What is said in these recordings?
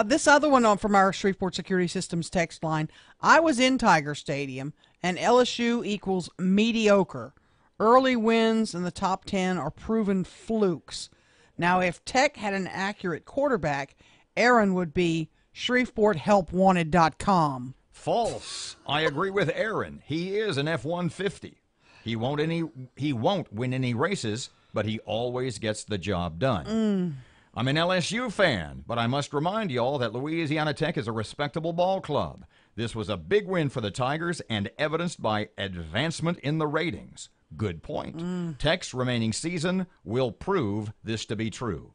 This other one from our Shreveport Security Systems text line. I was in Tiger Stadium, and LSU equals mediocre. Early wins in the top 10 are proven flukes. Now, if Tech had an accurate quarterback, Erin would be ShreveportHelpWanted.com. False. I agree with Erin. He is an F-150. He won't win any races, but he always gets the job done. I'm an LSU fan, but I must remind you all that Louisiana Tech is a respectable ball club. This was a big win for the Tigers and evidenced by advancement in the ratings. Good point. Tech's remaining season will prove this to be true.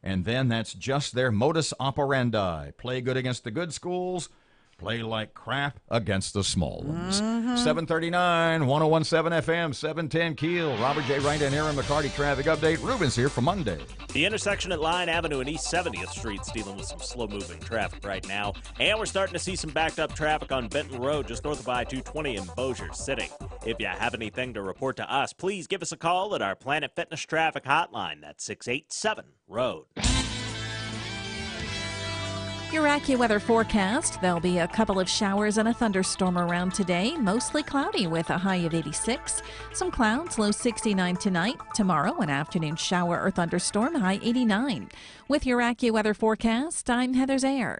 And then that's just their modus operandi. Play good against the good schools, play like crap against the small ones. 739, 1017 FM, 710 Keel. Robert J. Wright and Erin McCarty traffic update. Ruben's here for Monday. The intersection at Line Avenue and East 70th Street's dealing with some slow-moving traffic right now. And we're starting to see some backed-up traffic on Benton Road just north of I-220 in Bossier City. If you have anything to report to us, please give us a call at our Planet Fitness traffic hotline. That's 687-ROAD. Your AccuWeather forecast. There'll be a couple of showers and a thunderstorm around today. Mostly cloudy with a high of 86. Some clouds, low 69 tonight. Tomorrow, an afternoon shower or thunderstorm, high 89. With your AccuWeather forecast, I'm Heather Zayer.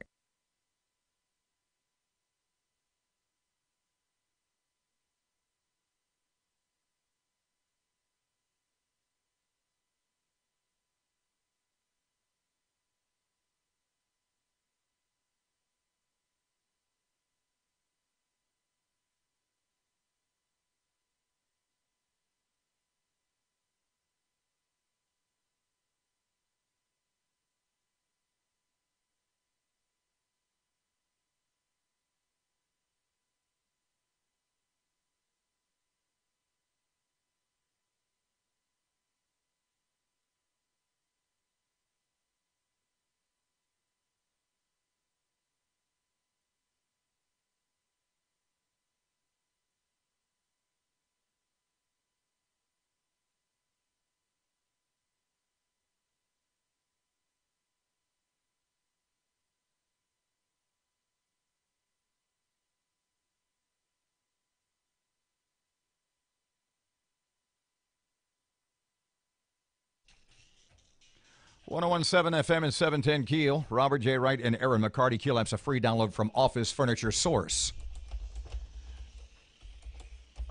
.1017 FM and 710 Keel. Robert J. Wright and Erin McCarty. Keel app's a free download from Office Furniture Source.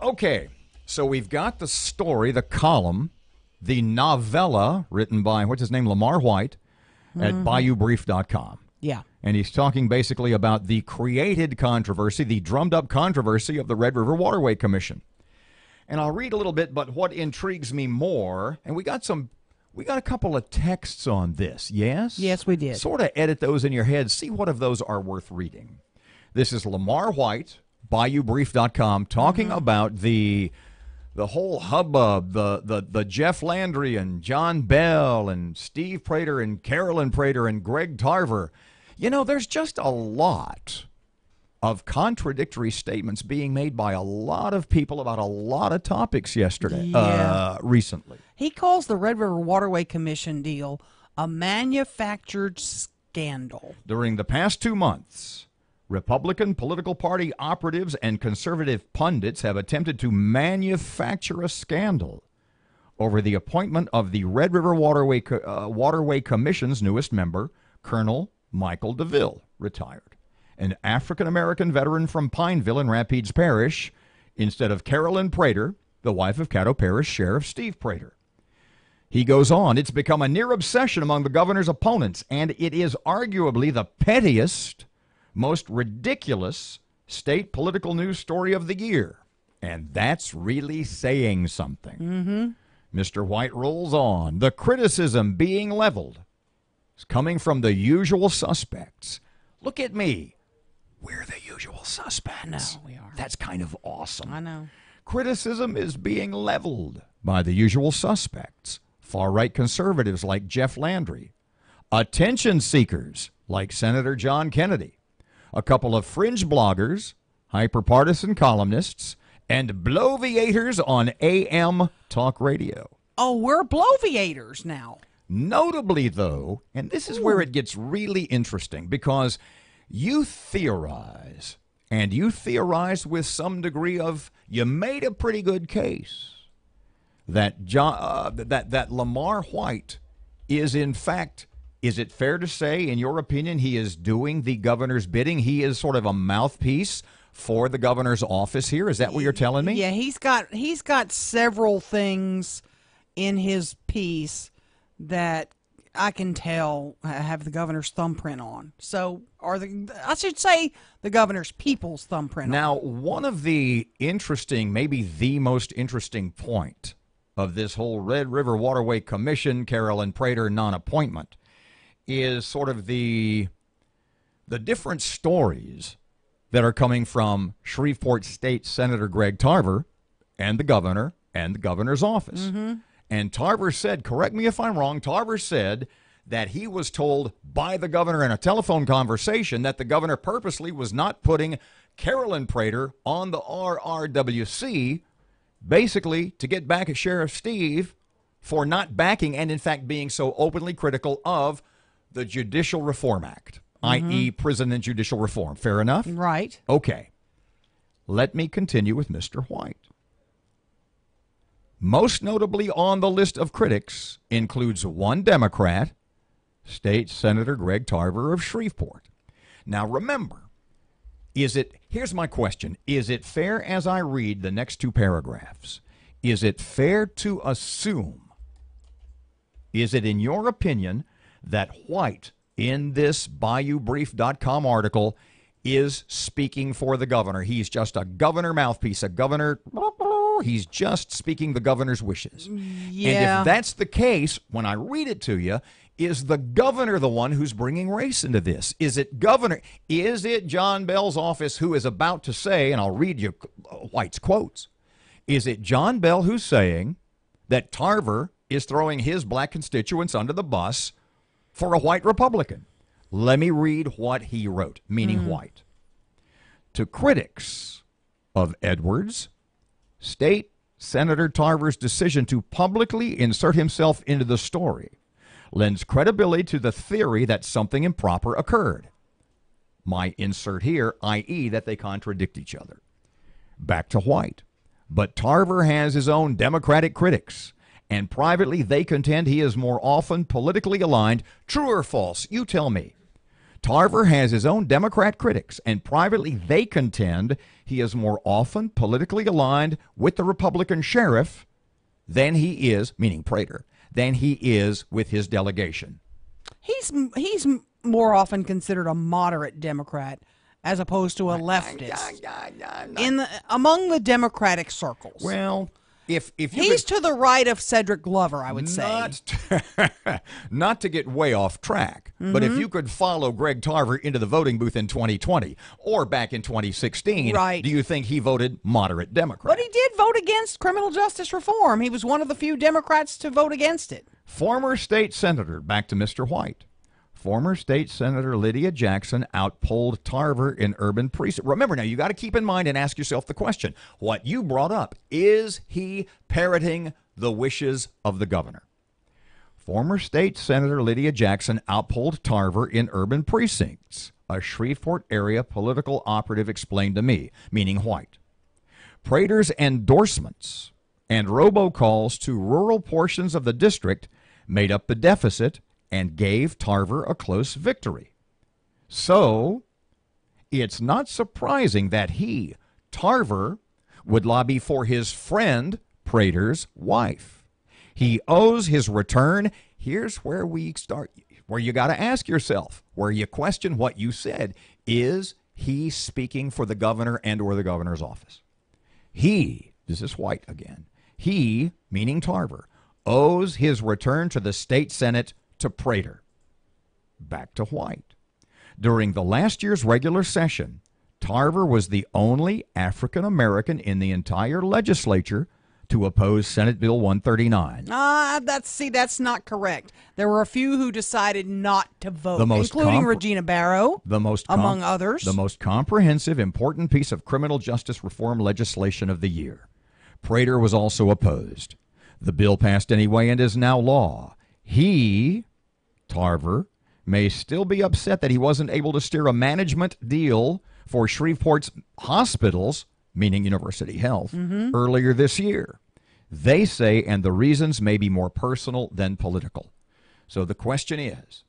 Okay, so we've got the story, the column, the novella written by, what's his name, Lamar White at BayouBrief.com. Yeah. And he's talking basically about the created controversy, the drummed-up controversy of the Red River Waterway Commission. And I'll read a little bit, but what intrigues me more, and we got a couple of texts on this, yes? Yes, we did. Sort of edit those in your head. See what of those are worth reading. This is Lamar White, BayouBrief.com, talking about the whole hubbub, the Jeff Landry and John Bell and Steve Prater and Carolyn Prater and Greg Tarver. You know, there's just a lot of contradictory statements being made by a lot of people about a lot of topics recently. He calls the Red River Waterway Commission deal a manufactured scandal. During the past 2 months, Republican political party operatives and conservative pundits have attempted to manufacture a scandal over the appointment of the Red River Waterway Commission's newest member, Colonel Michael DeVille, retired, an African-American veteran from Pineville in Rapides Parish, instead of Carolyn Prater, the wife of Caddo Parish Sheriff Steve Prater. He goes on, it's become a near obsession among the governor's opponents, and it is arguably the pettiest, most ridiculous state political news story of the year. And that's really saying something. Mr. White rolls on. The criticism being leveled is coming from the usual suspects. Look at me. We're the usual suspects. No, we are. That's kind of awesome. I know. Criticism is being leveled by the usual suspects. Far-right conservatives like Jeff Landry. Attention seekers like Senator John Kennedy. A couple of fringe bloggers, hyper-partisan columnists, and bloviators on AM talk radio. Oh, we're bloviators now. Notably, though, and this is where it gets really interesting, because you theorize, and you theorize with some degree of, you made a pretty good case that that Lamar White is, in fact, is it fair to say, in your opinion, he is doing the governor's bidding? He is sort of a mouthpiece for the governor's office here? Is that what you're telling me? Yeah, he's got several things in his piece that I can tell have the governor's thumbprint on. So, I should say the governor's people's thumbprint now, on. one of the interesting, maybe the most interesting point of this whole Red River Waterway Commission, Carolyn Prater non-appointment, is sort of the different stories that are coming from Shreveport State Senator Greg Tarver and the governor and the governor's office. Mm-hmm. And Tarver said, correct me if I'm wrong, Tarver said that he was told by the governor in a telephone conversation that the governor purposely was not putting Carolyn Prater on the RRWC, basically to get back at Sheriff Steve for not backing and, in fact, being so openly critical of the Judicial Reform Act, i.e. prison and judicial reform. Fair enough? Right. Okay. Let me continue with Mr. White. Most notably on the list of critics includes one Democrat, State Senator Greg Tarver of Shreveport. Now remember, here's my question. Is it fair, as I read the next two paragraphs, is it fair to assume, is it in your opinion, that White in this BayouBrief.com article is speaking for the governor? He's just a governor mouthpiece, a governor. He's just speaking the governor's wishes. Yeah. And if that's the case, when I read it to you, is the governor the one who's bringing race into this? Is it John Bell's office who is about to say, and I'll read you White's quotes, is it John Bell who's saying that Tarver is throwing his black constituents under the bus for a white Republican? Let me read what he wrote, meaning White. To critics of Edwards, State Senator Tarver's decision to publicly insert himself into the story lends credibility to the theory that something improper occurred. My insert here, i.e., that they contradict each other. Back to White. But Tarver has his own Democratic critics, and privately they contend he is more often politically aligned. True or false? You tell me. Tarver has his own Democrat critics, and privately they contend he is more often politically aligned with the Republican sheriff than he is, meaning Prater, than he is with his delegation. He's more often considered a moderate Democrat as opposed to a leftist among the Democratic circles. Well, if he's to the right of Cedric Glover, I would say. Not to get way off track, but if you could follow Greg Tarver into the voting booth in 2020 or back in 2016, right, do you think he voted moderate Democrat? But he did vote against criminal justice reform. He was one of the few Democrats to vote against it. Former state senator, back to Mr. White. Former State Senator Lydia Jackson outpolled Tarver in urban precinct. Remember, now, you got to keep in mind and ask yourself the question, what you brought up, is he parroting the wishes of the governor? Former State Senator Lydia Jackson outpolled Tarver in urban precincts, a Shreveport area political operative explained to me, meaning White. Prater's endorsements and robocalls to rural portions of the district made up the deficit and gave Tarver a close victory. So, it's not surprising that he, Tarver, would lobby for his friend Prater's wife. He owes his return. Here's where we start, where you got to ask yourself, where you question what you said. Is he speaking for the governor and or the governor's office? He, this is White again, he, meaning Tarver, owes his return to the state senate to Prater. Back to White. During the last year's regular session, Tarver was the only African American in the entire legislature to oppose Senate Bill 139. That's not correct. There were a few who decided not to vote, including Regina Barrow, among others. The most comprehensive, important piece of criminal justice reform legislation of the year. Prater was also opposed. The bill passed anyway and is now law. He, Tarver, may still be upset that he wasn't able to steer a management deal for Shreveport's hospitals, meaning University Health, earlier this year. They say, and the reasons may be more personal than political. So the question is,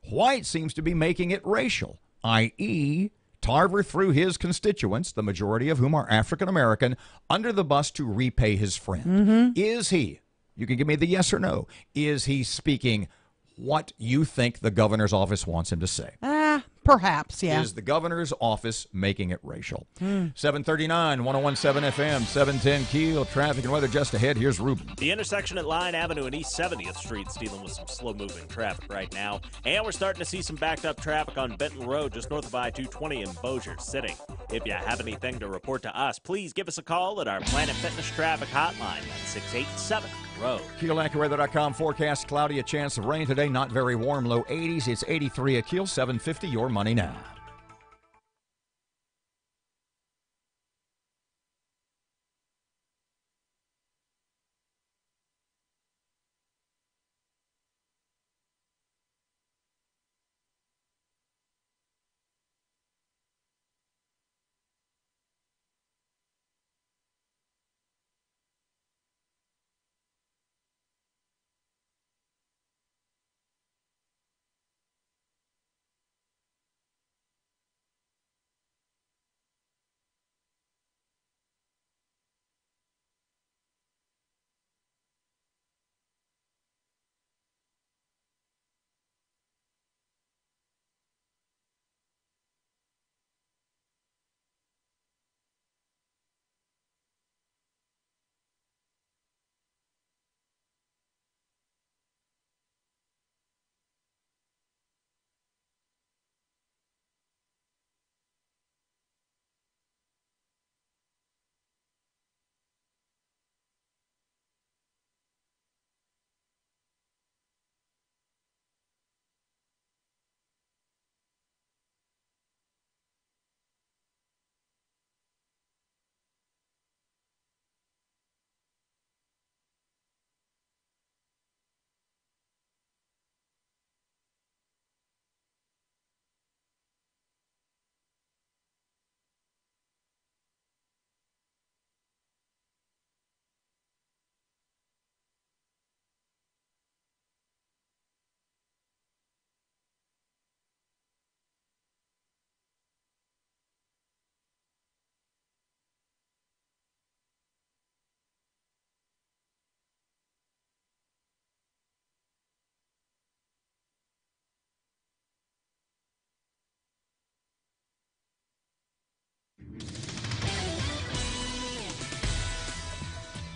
White seems to be making it racial, i.e., Tarver threw his constituents, the majority of whom are African American, under the bus to repay his friend. Is he, you can give me the yes or no, is he speaking what you think the governor's office wants him to say? Perhaps, yeah. Is the governor's office making it racial? 739, 1017 FM, 710 KEEL. Traffic and weather just ahead. Here's Ruben. The intersection at Line Avenue and East 70th Street is dealing with some slow-moving traffic right now. And we're starting to see some backed-up traffic on Benton Road just north of I-220 in Bossier City. If you have anything to report to us, please give us a call at our Planet Fitness Traffic Hotline at 687 Road. KeelAccuWeather.com forecast cloudy, a chance of rain today, not very warm, low 80s. It's 83 at Keel, 750 your money now.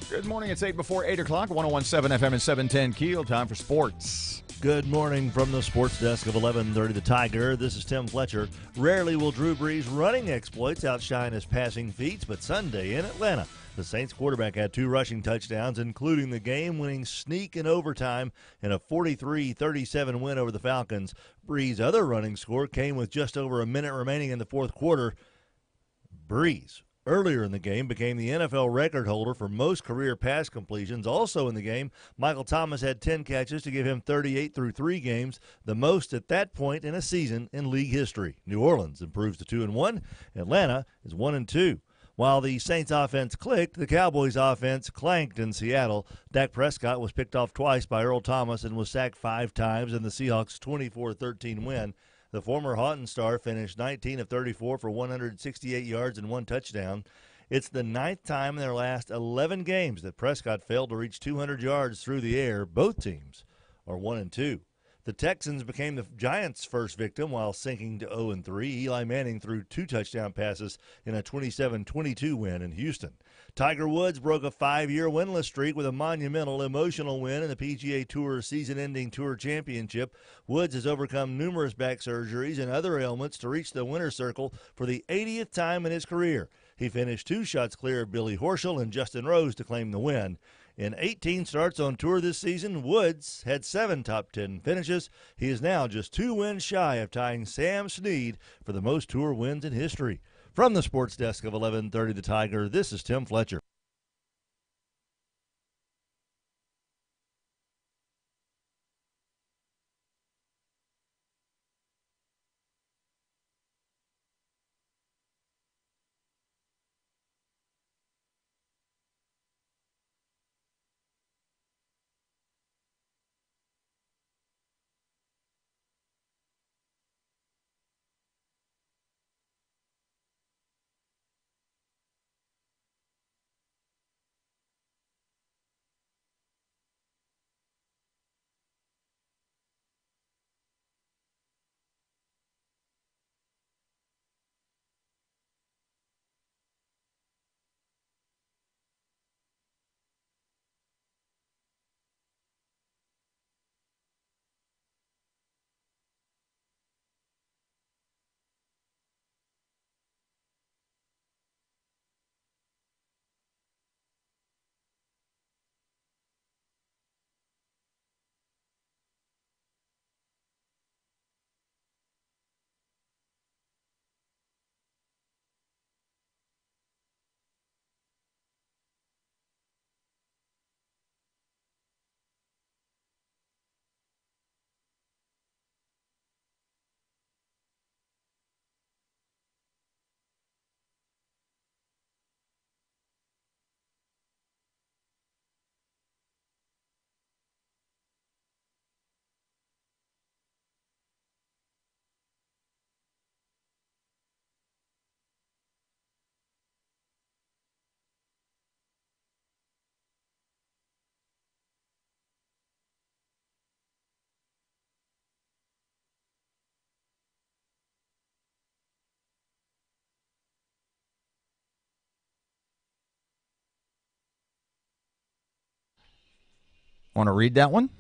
Good morning. It's 8 before 8 o'clock, 1017 FM and 710 KEEL. Time for sports. Good morning from the sports desk of 1130 The Tiger. This is Tim Fletcher. Rarely will Drew Brees' running exploits outshine his passing feats, but Sunday in Atlanta, the Saints quarterback had 2 rushing touchdowns, including the game-winning sneak in overtime in a 43-37 win over the Falcons. Brees' other running score came with just over a minute remaining in the fourth quarter. Brees, earlier in the game, became the NFL record holder for most career pass completions. Also in the game, Michael Thomas had 10 catches to give him 38 through 3 games, the most at that point in a season in league history. New Orleans improves to 2-1. Atlanta is 1-2. While the Saints offense clicked, the Cowboys offense clanked in Seattle. Dak Prescott was picked off twice by Earl Thomas and was sacked 5 times in the Seahawks' 24-13 win. The former Houghton star finished 19 of 34 for 168 yards and 1 touchdown. It's the 9th time in their last 11 games that Prescott failed to reach 200 yards through the air. Both teams are 1-2. The Texans became the Giants' first victim while sinking to 0-3. Eli Manning threw 2 touchdown passes in a 27-22 win in Houston. Tiger Woods broke a 5-year winless streak with a monumental, emotional win in the PGA Tour season-ending Tour Championship. Woods has overcome numerous back surgeries and other ailments to reach the winner's circle for the 80th time in his career. He finished 2 shots clear of Billy Horschel and Justin Rose to claim the win. In 18 starts on tour this season, Woods had 7 top 10 finishes. He is now just 2 wins shy of tying Sam Snead for the most tour wins in history. From the sports desk of 1130 The Tiger, this is Tim Fletcher. Want to read that one?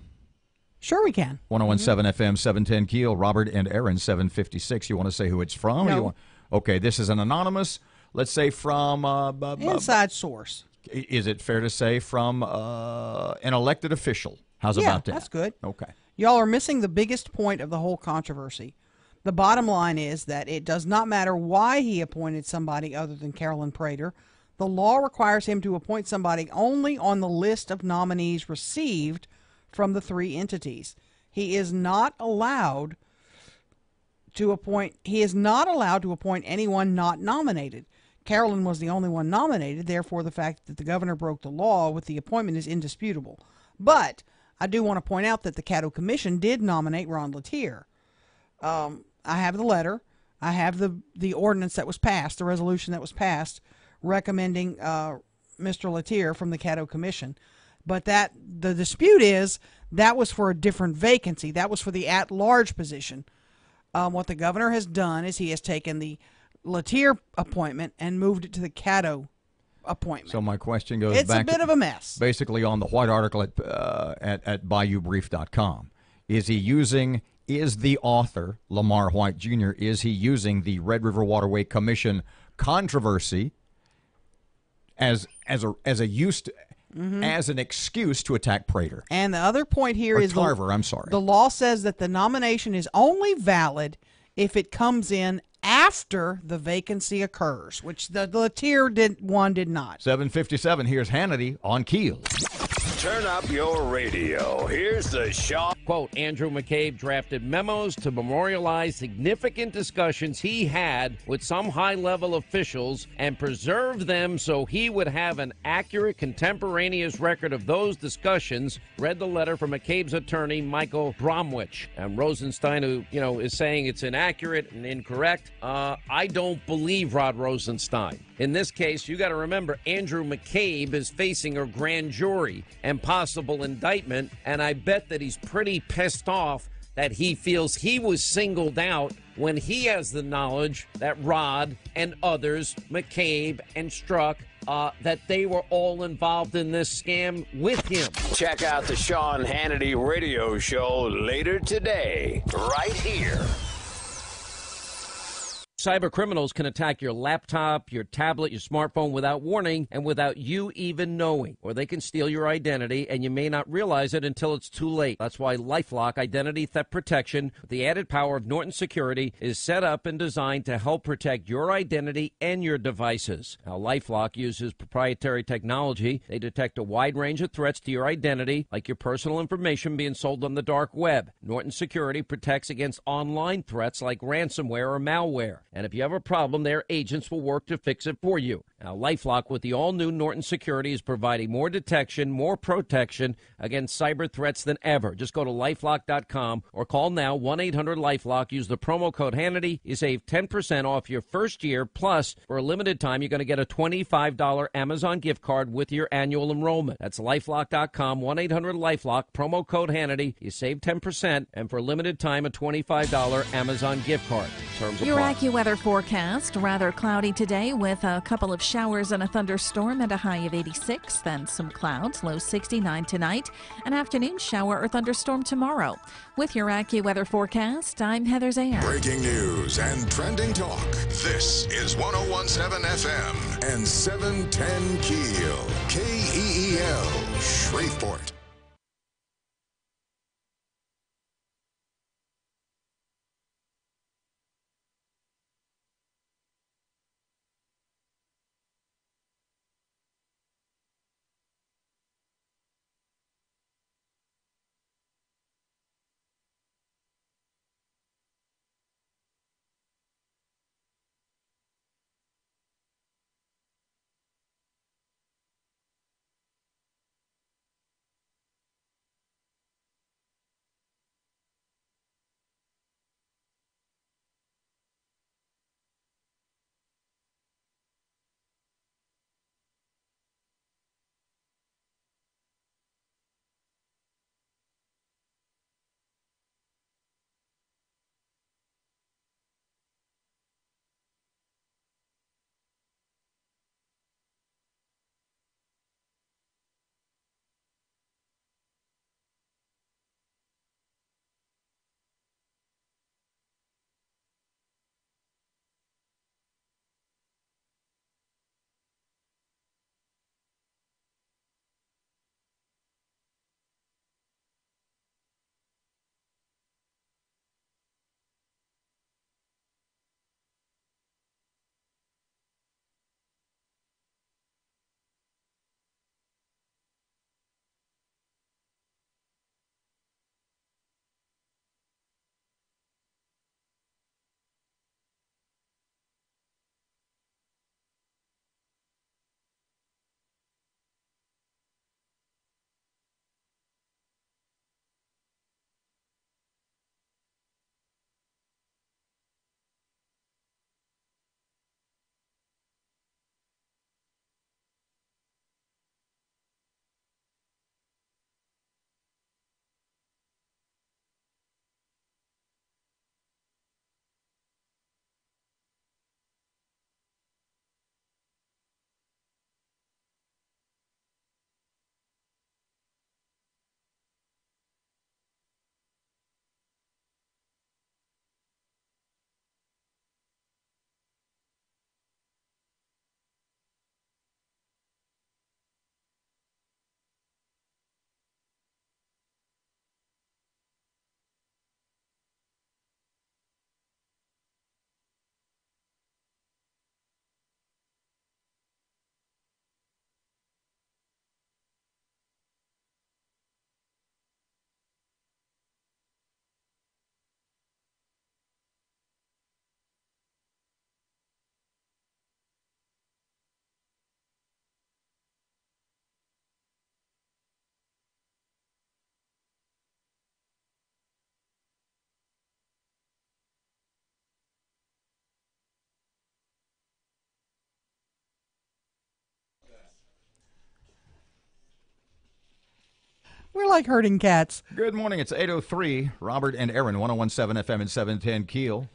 Sure, we can. 101.7 FM, 710 Keel, Robert and Erin, 756. You want to say who it's from? No. Or you want, okay, this is an anonymous, let's say from... Inside source. is it fair to say from an elected official? How's about that? That's good. Okay. Y'all are missing the biggest point of the whole controversy. The bottom line is that it does not matter why he appointed somebody other than Carolyn Prater. The law requires him to appoint somebody only on the list of nominees received from the three entities. He is not allowed to appoint anyone not nominated. Carolyn was the only one nominated, therefore the fact that the governor broke the law with the appointment is indisputable. But I do want to point out that the Caddo Commission did nominate Ron Latier. I have the letter. I have the ordinance that was passed, the resolution that was passed, recommending Mr. Latier from the Caddo Commission. But the dispute is that was for a different vacancy. That was for the at-large position. What the governor has done is he has taken the Latier appointment and moved it to the Caddo appointment. So my question goes it's back a bit of a mess. Basically on the white article at BayouBrief.com. Is the author, Lamar White Jr., is he using the Red River Waterway Commission controversy as an excuse to attack Prater? And the other point here is Tarver, I'm sorry. The law says that the nomination is only valid if it comes in after the vacancy occurs, which the Latier did not. 757, here's Hannity on Keel. Turn up your radio. Here's the Shaw. Quote, Andrew McCabe drafted memos to memorialize significant discussions he had with some high-level officials and preserve them so he would have an accurate, contemporaneous record of those discussions, read the letter from McCabe's attorney, Michael Bromwich. And Rosenstein, who, is saying it's inaccurate and incorrect. I don't believe Rod Rosenstein. In this case, you got to remember, Andrew McCabe is facing a grand jury and possible indictment, and I bet that he's pretty pissed off that he feels he was singled out when he has the knowledge that Rod and others, McCabe and Struck, that they were all involved in this scam with him. Check out the Sean Hannity radio show later today, right here. Cyber criminals can attack your laptop, your tablet, your smartphone without warning and without you even knowing. Or they can steal your identity, and you may not realize it until it's too late. That's why LifeLock Identity Theft Protection, with the added power of Norton Security, is set up and designed to help protect your identity and your devices. Now, LifeLock uses proprietary technology. They detect a wide range of threats to your identity, like your personal information being sold on the dark web. Norton Security protects against online threats like ransomware or malware. And if you have a problem, their agents will work to fix it for you. Now, LifeLock with the all-new Norton Security is providing more detection, more protection against cyber threats than ever. Just go to LifeLock.com or call now, 1-800-LifeLock. Use the promo code Hannity. You save 10% off your first year. Plus, for a limited time, you're going to get a $25 Amazon gift card with your annual enrollment. That's LifeLock.com, 1-800-LifeLock, promo code Hannity. You save 10%, and for a limited time, a $25 Amazon gift card. Terms Your apply. AccuWeather forecast, rather cloudy today with a couple of showers and a thunderstorm and a high of 86, then some clouds, low 69 tonight, an afternoon shower or thunderstorm tomorrow. With your AccuWeather forecast, I'm Heather Zayer. Breaking news and trending talk. This is 101.7 FM and 710 Keel. KEEL, Shreveport. We're like herding cats. Good morning. It's 8:03. Robert and Erin, 101.7 FM and 710 Keel.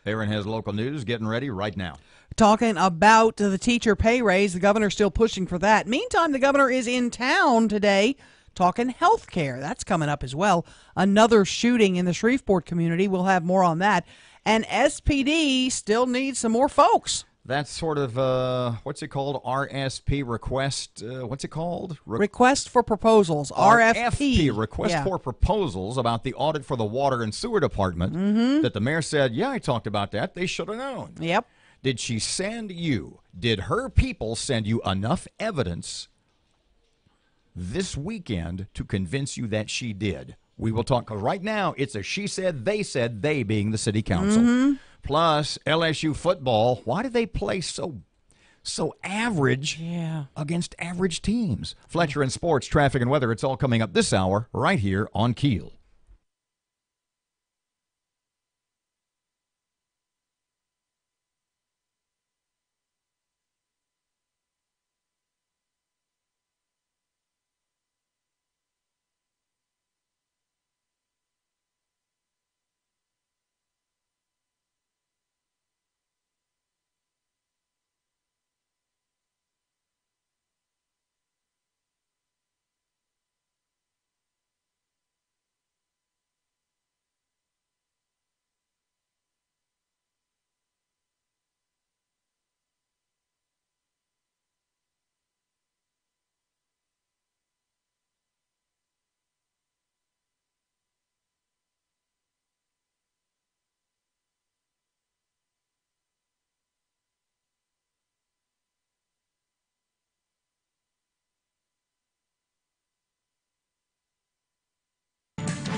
Erin has local news getting ready right now. Talking about the teacher pay raise, the governor's still pushing for that. Meantime, the governor is in town today talking health care. That's coming up as well. Another shooting in the Shreveport community. We'll have more on that. And SPD still needs some more folks. That's sort of, what's it called? RSP request, what's it called? Request for proposals, RFP. Request for proposals about the audit for the water and sewer department that the mayor said, yeah, I talked about that. They should have known. Yep. Did her people send you enough evidence this weekend to convince you that she did? We will talk, because right now it's a she said, they being the city council. Plus, LSU football, why do they play so average against average teams? Fletcher and sports, traffic and weather, it's all coming up this hour right here on Keel.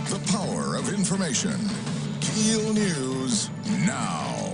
The power of information. KEEL News now.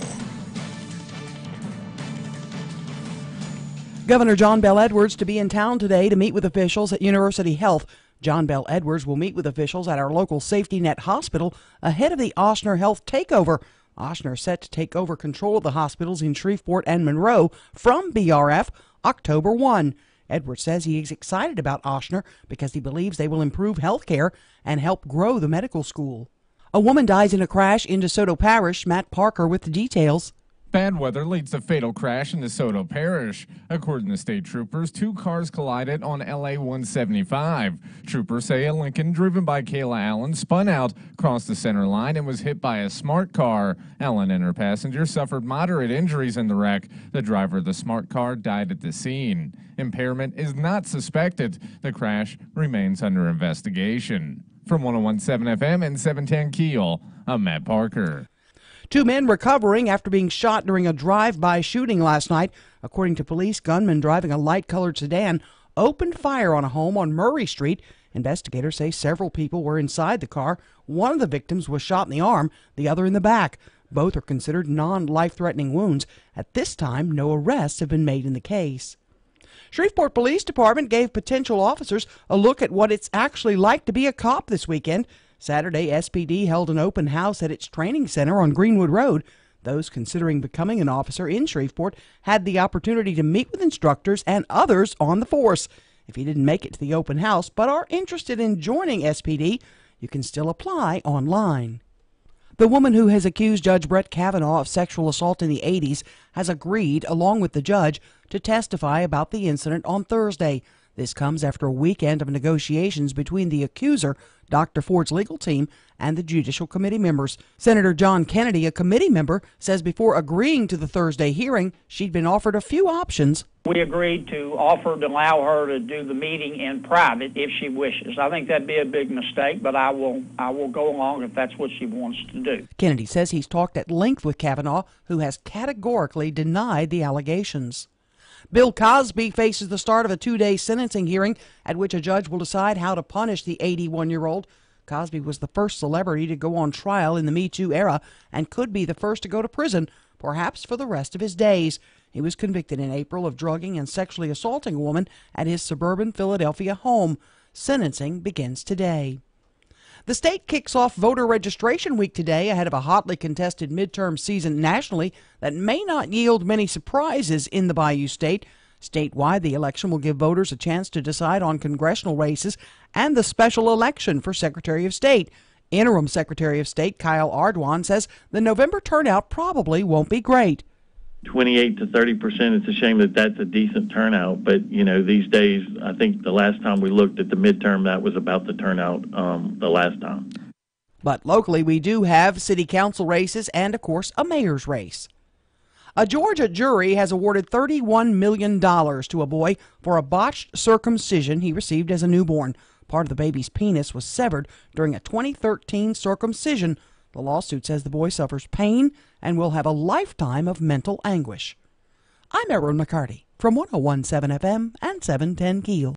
Governor John Bel Edwards to be in town today to meet with officials at University Health. John Bel Edwards will meet with officials at our local Safety Net Hospital ahead of the Ochsner Health takeover. Ochsner is set to take over control of the hospitals in Shreveport and Monroe from BRF October 1. Edwards says he is excited about Ochsner because he believes they will improve health care and help grow the medical school. A woman dies in a crash in DeSoto Parish. Matt Parker with the details. Bad weather leads to fatal crash in DeSoto Parish. According to state troopers, two cars collided on LA 175. Troopers say a Lincoln driven by Kayla Allen spun out, crossed the center line, and was hit by a smart car. Allen and her passenger suffered moderate injuries in the wreck. The driver of the smart car died at the scene. Impairment is not suspected. The crash remains under investigation. From 101.7 FM and 710 Keel, I'm Matt Parker. Two men recovering after being shot during a drive-by shooting last night. According to police, gunmen driving a light-colored sedan opened fire on a home on Murray Street. Investigators say several people were inside the car. One of the victims was shot in the arm, the other in the back. Both are considered non-life-threatening wounds. At this time, no arrests have been made in the case. Shreveport Police Department gave potential officers a look at what it's actually like to be a cop this weekend. Saturday, SPD held an open house at its training center on Greenwood Road. Those considering becoming an officer in Shreveport had the opportunity to meet with instructors and others on the force. If you didn't make it to the open house but are interested in joining SPD, you can still apply online. The woman who has accused Judge Brett Kavanaugh of sexual assault in the 80s has agreed, along with the judge, to testify about the incident on Thursday. This comes after a weekend of negotiations between the accuser, Dr. Ford's legal team, and the Judicial Committee members. Senator John Kennedy, a committee member, says before agreeing to the Thursday hearing, she'd been offered a few options. We agreed to offer to allow her to do the meeting in private if she wishes. I think that'd be a big mistake, but I will go along if that's what she wants to do. Kennedy says he's talked at length with Kavanaugh, who has categorically denied the allegations. Bill Cosby faces the start of a 2-day sentencing hearing at which a judge will decide how to punish the 81-year-old. Cosby was the first celebrity to go on trial in the Me Too era and could be the first to go to prison, perhaps for the rest of his days. He was convicted in April of drugging and sexually assaulting a woman at his suburban Philadelphia home. Sentencing begins today. The state kicks off voter registration week today ahead of a hotly contested midterm season nationally that may not yield many surprises in the Bayou State. Statewide, the election will give voters a chance to decide on congressional races and the special election for Secretary of State. Interim Secretary of State Kyle Ardoin says the November turnout probably won't be great. 28 to 30%. It's a shame that that's a decent turnout, but these days, I think the last time we looked at the midterm, that was about the turnout the last time. But locally, we do have city council races and, of course, a mayor's race. A Georgia jury has awarded $31 million to a boy for a botched circumcision he received as a newborn. Part of the baby's penis was severed during a 2013 circumcision. The lawsuit says the boy suffers pain and will have a lifetime of mental anguish. I'm Erin McCarty from 101.7 FM and 710 KEEL.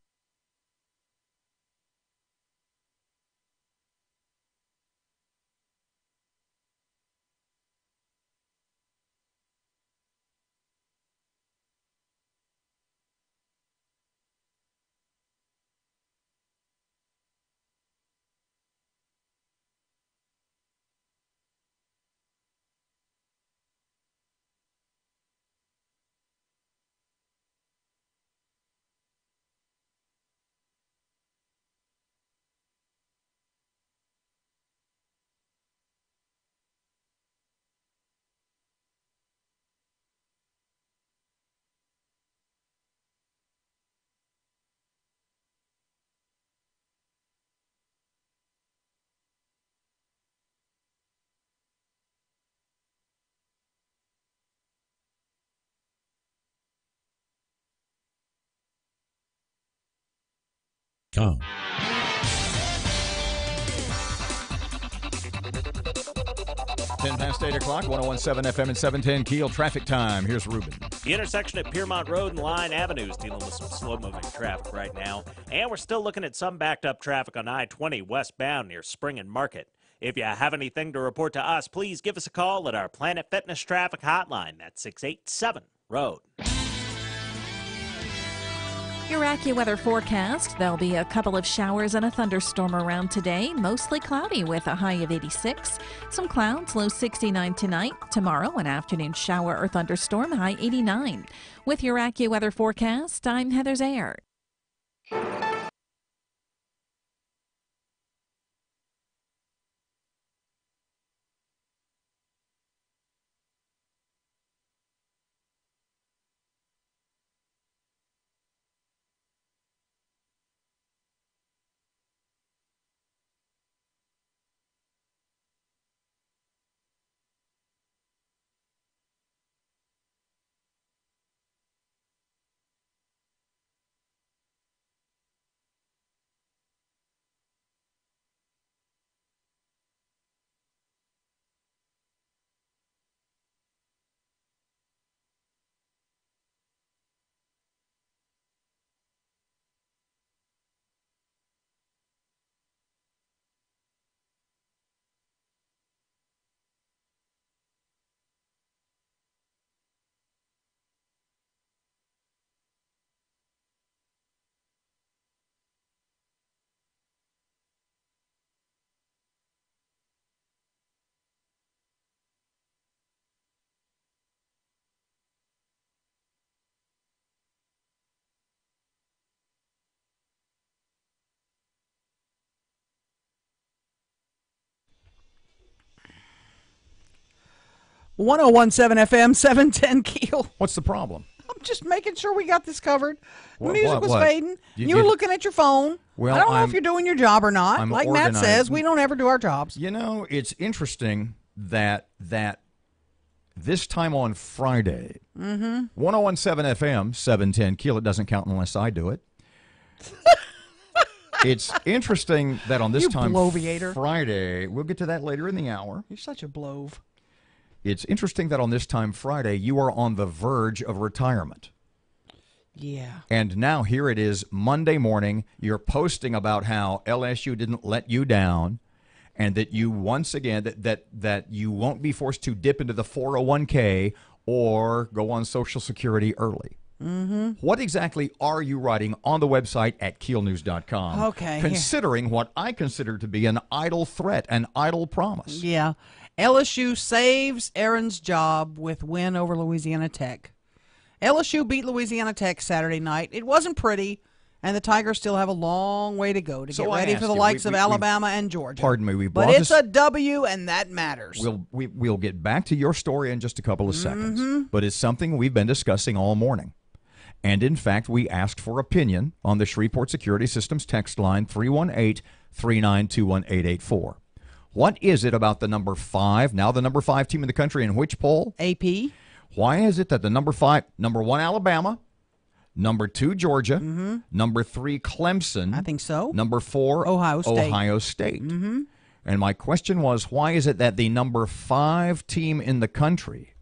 Oh. Ten past 8 o'clock, 101.7 FM and 710 KEEL traffic time. Here's Ruben. The intersection at Piermont Road and Line Avenue is dealing with some slow-moving traffic right now. And we're still looking at some backed-up traffic on I-20 westbound near Spring and Market. If you have anything to report to us, please give us a call at our Planet Fitness traffic hotline. That's 687-ROAD. Your AccuWeather forecast. There'll be a couple of showers and a thunderstorm around today. Mostly cloudy with a high of 86. Some clouds, low 69 tonight. Tomorrow, an afternoon shower or thunderstorm, high 89. With your AccuWeather forecast, I'm Heather Zayer. .101.7 FM, 710 KEEL. What's the problem? I'm just making sure we got this covered. The What- music what- was what? fading. You You were did- looking at your phone. Well, I don't know I'm- if you're doing your job or not. I'm Like Matt organized. says, we don't ever do our jobs. You know, it's interesting that this time on Friday, 101.7 FM, 710 KEEL, it doesn't count unless I do it. It's interesting that on this You time bloviator. Friday, we'll get to that later in the hour. You're such a blove. It's interesting that on this time Friday, you are on the verge of retirement. Yeah. And now here it is, Monday morning, you're posting about how LSU didn't let you down and that you once again, that you won't be forced to dip into the 401k or go on Social Security early. Mm-hmm. What exactly are you writing on the website at keelnews.com? Okay. Considering what I consider to be an idle threat, an idle promise. Yeah. LSU saves Erin's job with win over Louisiana Tech. LSU beat Louisiana Tech Saturday night. It wasn't pretty, and the Tigers still have a long way to go to get ready for the likes of Alabama and Georgia. Pardon me, but it's a W, and that matters. We'll get back to your story in just a couple of seconds, but it's something we've been discussing all morning. And in fact, we asked for opinion on the Shreveport Security Systems text line 318-392-1884. What is it about the number 5, now the number 5 team in the country, in which poll? AP. Why is it that the number 1 Alabama, number 2 Georgia, number 3 Clemson, I think so, number 4 Ohio State. And my question was, why is it that the number 5 team in the country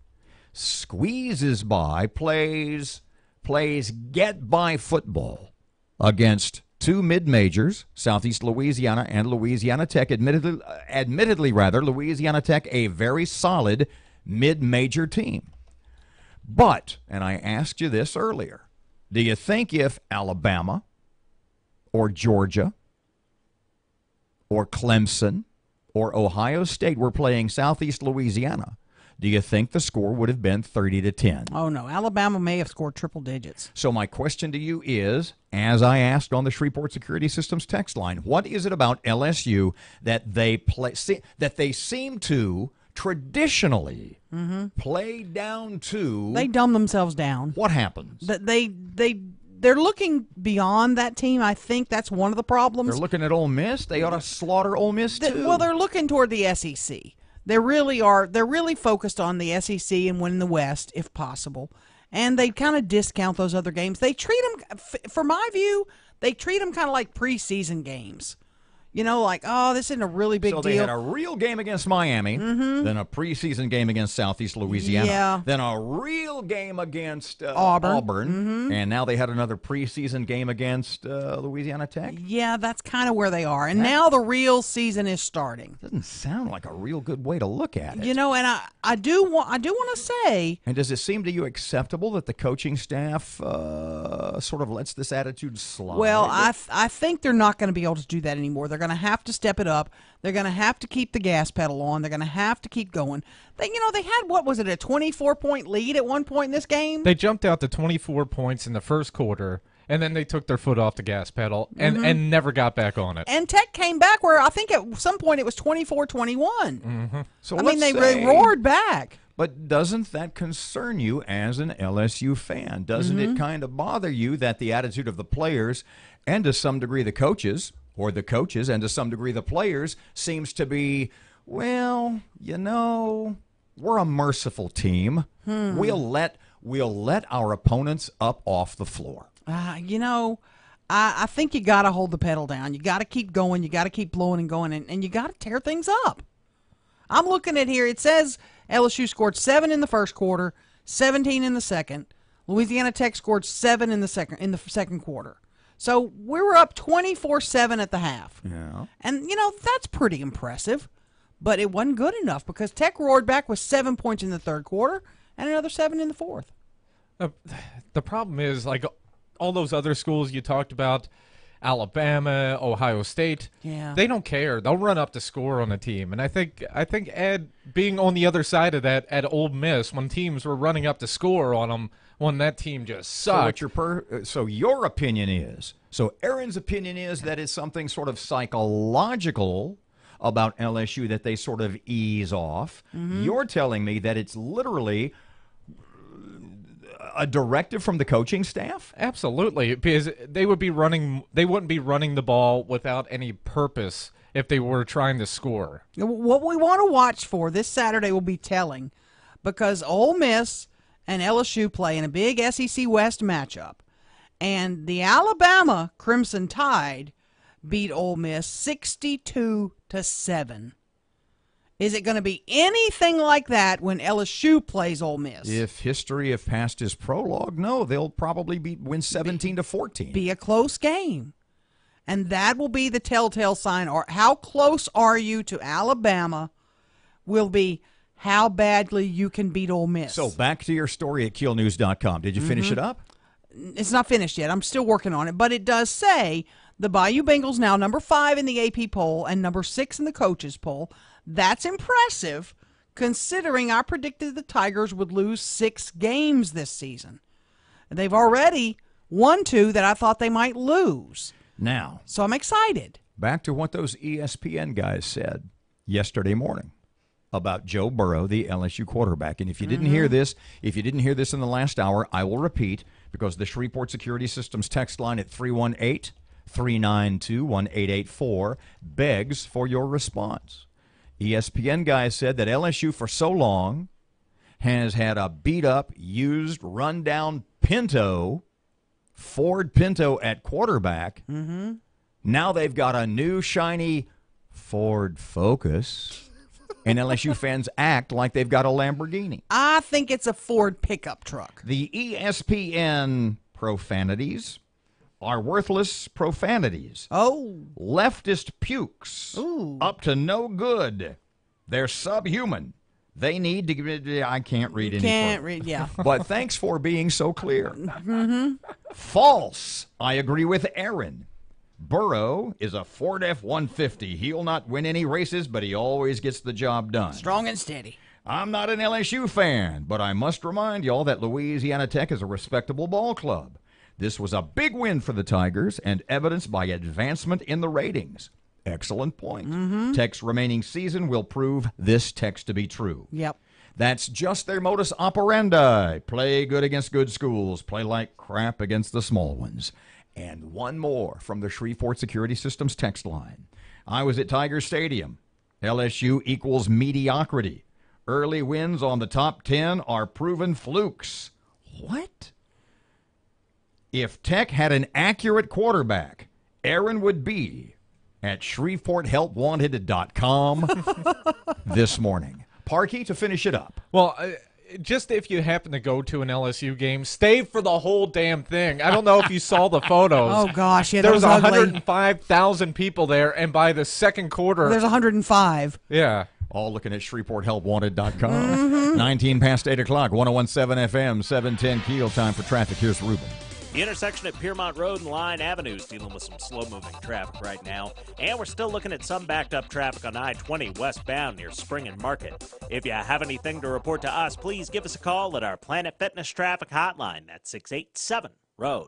squeezes by, plays get-by football against 2 mid-majors, Southeast Louisiana and Louisiana Tech, admittedly, Louisiana Tech, a very solid mid-major team. But, and I asked you this earlier, do you think if Alabama or Georgia or Clemson or Ohio State were playing Southeast Louisiana, do you think the score would have been 30-10? Oh, no. Alabama may have scored triple digits. So my question to you is, as I asked on the Shreveport Security Systems text line, what is it about LSU that they seem to traditionally play down to? They dumb themselves down. What happens? They're looking beyond that team. I think that's one of the problems. They're looking at Ole Miss. They ought to slaughter Ole Miss too. Well, they're looking toward the SEC. They really are. They're really focused on the SEC and winning the West, if possible. And they kind of discount those other games. They treat them, from my view, they treat them kind of like preseason games. You know, like, oh, this isn't a really big deal. So they had a real game against Miami, then a preseason game against Southeast Louisiana, then a real game against Auburn, and now they had another preseason game against Louisiana Tech. Yeah, that's kind of where they are. And now the real season is starting. Doesn't sound like a real good way to look at it. You know, and I do want to say. And does it seem to you acceptable that the coaching staff sort of lets this attitude slide? Well, I think they're not going to be able to do that anymore. They're going to have to step it up. They're going to have to keep the gas pedal on. They're going to have to keep going. They had, what was it, a 24-point lead at one point in this game? They jumped out to 24 points in the first quarter, and then they took their foot off the gas pedal and never got back on it. And Tech came back where I think at some point it was 24-21. So they roared back. But doesn't that concern you as an LSU fan? Doesn't it kind of bother you that the attitude of the players and to some degree the coaches, or the coaches and to some degree the players, seems to be, well, you know, we're a merciful team. We'll let our opponents up off the floor. You know, I think you got to hold the pedal down. You got to keep going. You got to keep blowing and going, and you got to tear things up. I'm looking at here. It says LSU scored 7 in the first quarter, 17 in the second. Louisiana Tech scored 7 in the second quarter. So we were up 24-7 at the half. Yeah. And, you know, that's pretty impressive. But it wasn't good enough because Tech roared back with 7 points in the third quarter and another 7 in the fourth. The problem is, like, all those other schools you talked about, Alabama, Ohio State, they don't care. They'll run up the score on a team. And I think Ed, being on the other side of that at Ole Miss, when teams were running up the score on them, when that team just sucked. So your opinion is, so Erin's opinion is that it's something sort of psychological about LSU that they sort of ease off. You're telling me that it's literally a directive from the coaching staff? Absolutely, because they wouldn't be running the ball without any purpose if they were trying to score. What we want to watch for this Saturday will be telling, because Ole Miss and LSU play in a big SEC West matchup, and the Alabama Crimson Tide beat Ole Miss 62-7. Is it going to be anything like that when LSU plays Ole Miss? If history of past is prologue, no, they'll probably win 17-14. Be a close game. And that will be the telltale sign. Or how close are you to Alabama will be how badly you can beat Ole Miss. So back to your story at KEELnews.com. Did you finish it up? It's not finished yet. I'm still working on it. But it does say the Bayou Bengals now number 5 in the AP poll and number 6 in the coaches poll. That's impressive considering I predicted the Tigers would lose 6 games this season. They've already won 2 that I thought they might lose. Now, So I'm excited. back to what those ESPN guys said yesterday morning about Joe Burrow, the LSU quarterback. And if you didn't hear this, in the last hour, I will repeat, because the Shreveport Security Systems text line at 318-392-1884 begs for your response. ESPN guys said that LSU for so long has had a beat-up, used, run-down Ford Pinto at quarterback. Now they've got a new, shiny Ford Focus. And LSU fans act like they've got a Lamborghini. I think it's a Ford pickup truck. The ESPN profanities are worthless profanities. Oh. Leftist pukes. Ooh. Up to no good. They're subhuman. They need to... I can't read any Can't further. read, yeah. But thanks for being so clear. False. I agree with Erin. Burrow is a Ford F-150. He'll not win any races, but he always gets the job done. Strong and steady. I'm not an LSU fan, but I must remind y'all that Louisiana Tech is a respectable ball club. This was a big win for the Tigers and evidenced by advancement in the ratings. Excellent point. Tech's remaining season will prove this text to be true. Yep. That's just their modus operandi. Play good against good schools. Play like crap against the small ones. And one more from the Shreveport Security Systems text line. I was at Tiger Stadium. LSU equals mediocrity. Early wins on the top 10 are proven flukes. What? If Tech had an accurate quarterback, Erin would be at ShreveportHelpWanted.com this morning. Parkey, to finish it up. Well, just if you happen to go to an LSU game, stay for the whole damn thing. I don't know if you saw the photos. Oh, gosh. Yeah, there that was was ugly. 105,000 people there, and by the second quarter... There's 105. Yeah. All looking at ShreveportHelpWanted.com. 19 past 8 o'clock, 101.7 FM, 710 Keel. Time for traffic. Here's Ruben. The intersection at Piermont Road and Line Avenue is dealing with some slow-moving traffic right now. And we're still looking at some backed-up traffic on I-20 westbound near Spring and Market. If you have anything to report to us, please give us a call at our Planet Fitness traffic hotline at 687-ROAD.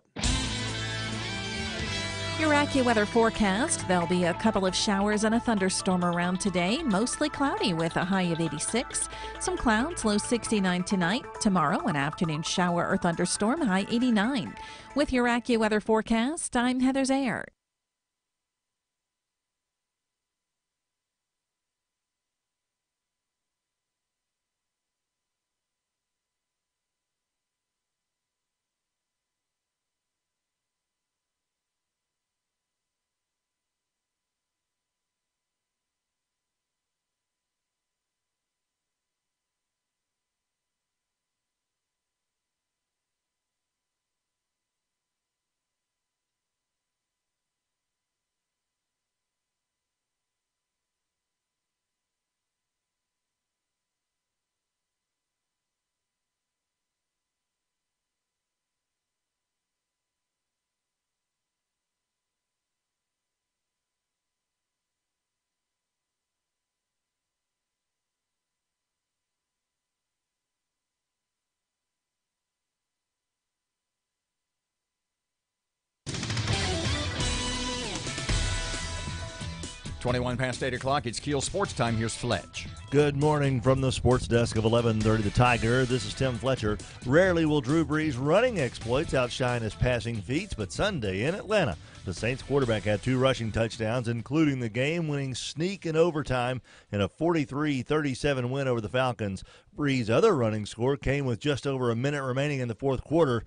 Your AccuWeather forecast. There'll be a couple of showers and a thunderstorm around today. Mostly cloudy with a high of 86. Some clouds, low 69 tonight. Tomorrow, an afternoon shower or thunderstorm, high 89. With your AccuWeather forecast, I'm Heather Zayer. Twenty-one past 8 o'clock. It's Keel Sports Time. Here's Fletch. Good morning from the sports desk of 1130 The Tiger. This is Tim Fletcher. Rarely will Drew Brees' running exploits outshine his passing feats, but Sunday in Atlanta, the Saints quarterback had 2 rushing touchdowns, including the game-winning sneak in overtime in a 43-37 win over the Falcons. Brees' other running score came with just over a minute remaining in the fourth quarter.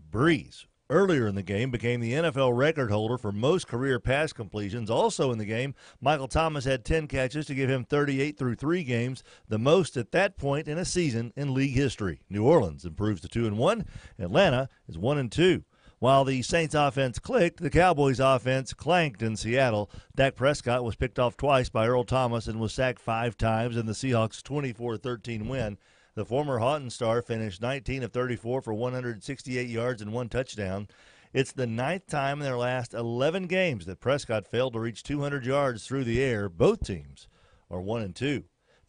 Brees, earlier in the game, became the NFL record holder for most career pass completions. Also in the game, Michael Thomas had 10 catches to give him 38 through 3 games, the most at that point in a season in league history. New Orleans improves to 2-1. Atlanta is 1-2. While the Saints offense clicked, the Cowboys offense clanked in Seattle. Dak Prescott was picked off twice by Earl Thomas and was sacked 5 times in the Seahawks' 24-13 win. The former Houghton star finished 19 of 34 for 168 yards and 1 touchdown. It's the 9th time in their last 11 games that Prescott failed to reach 200 yards through the air. Both teams are 1-2.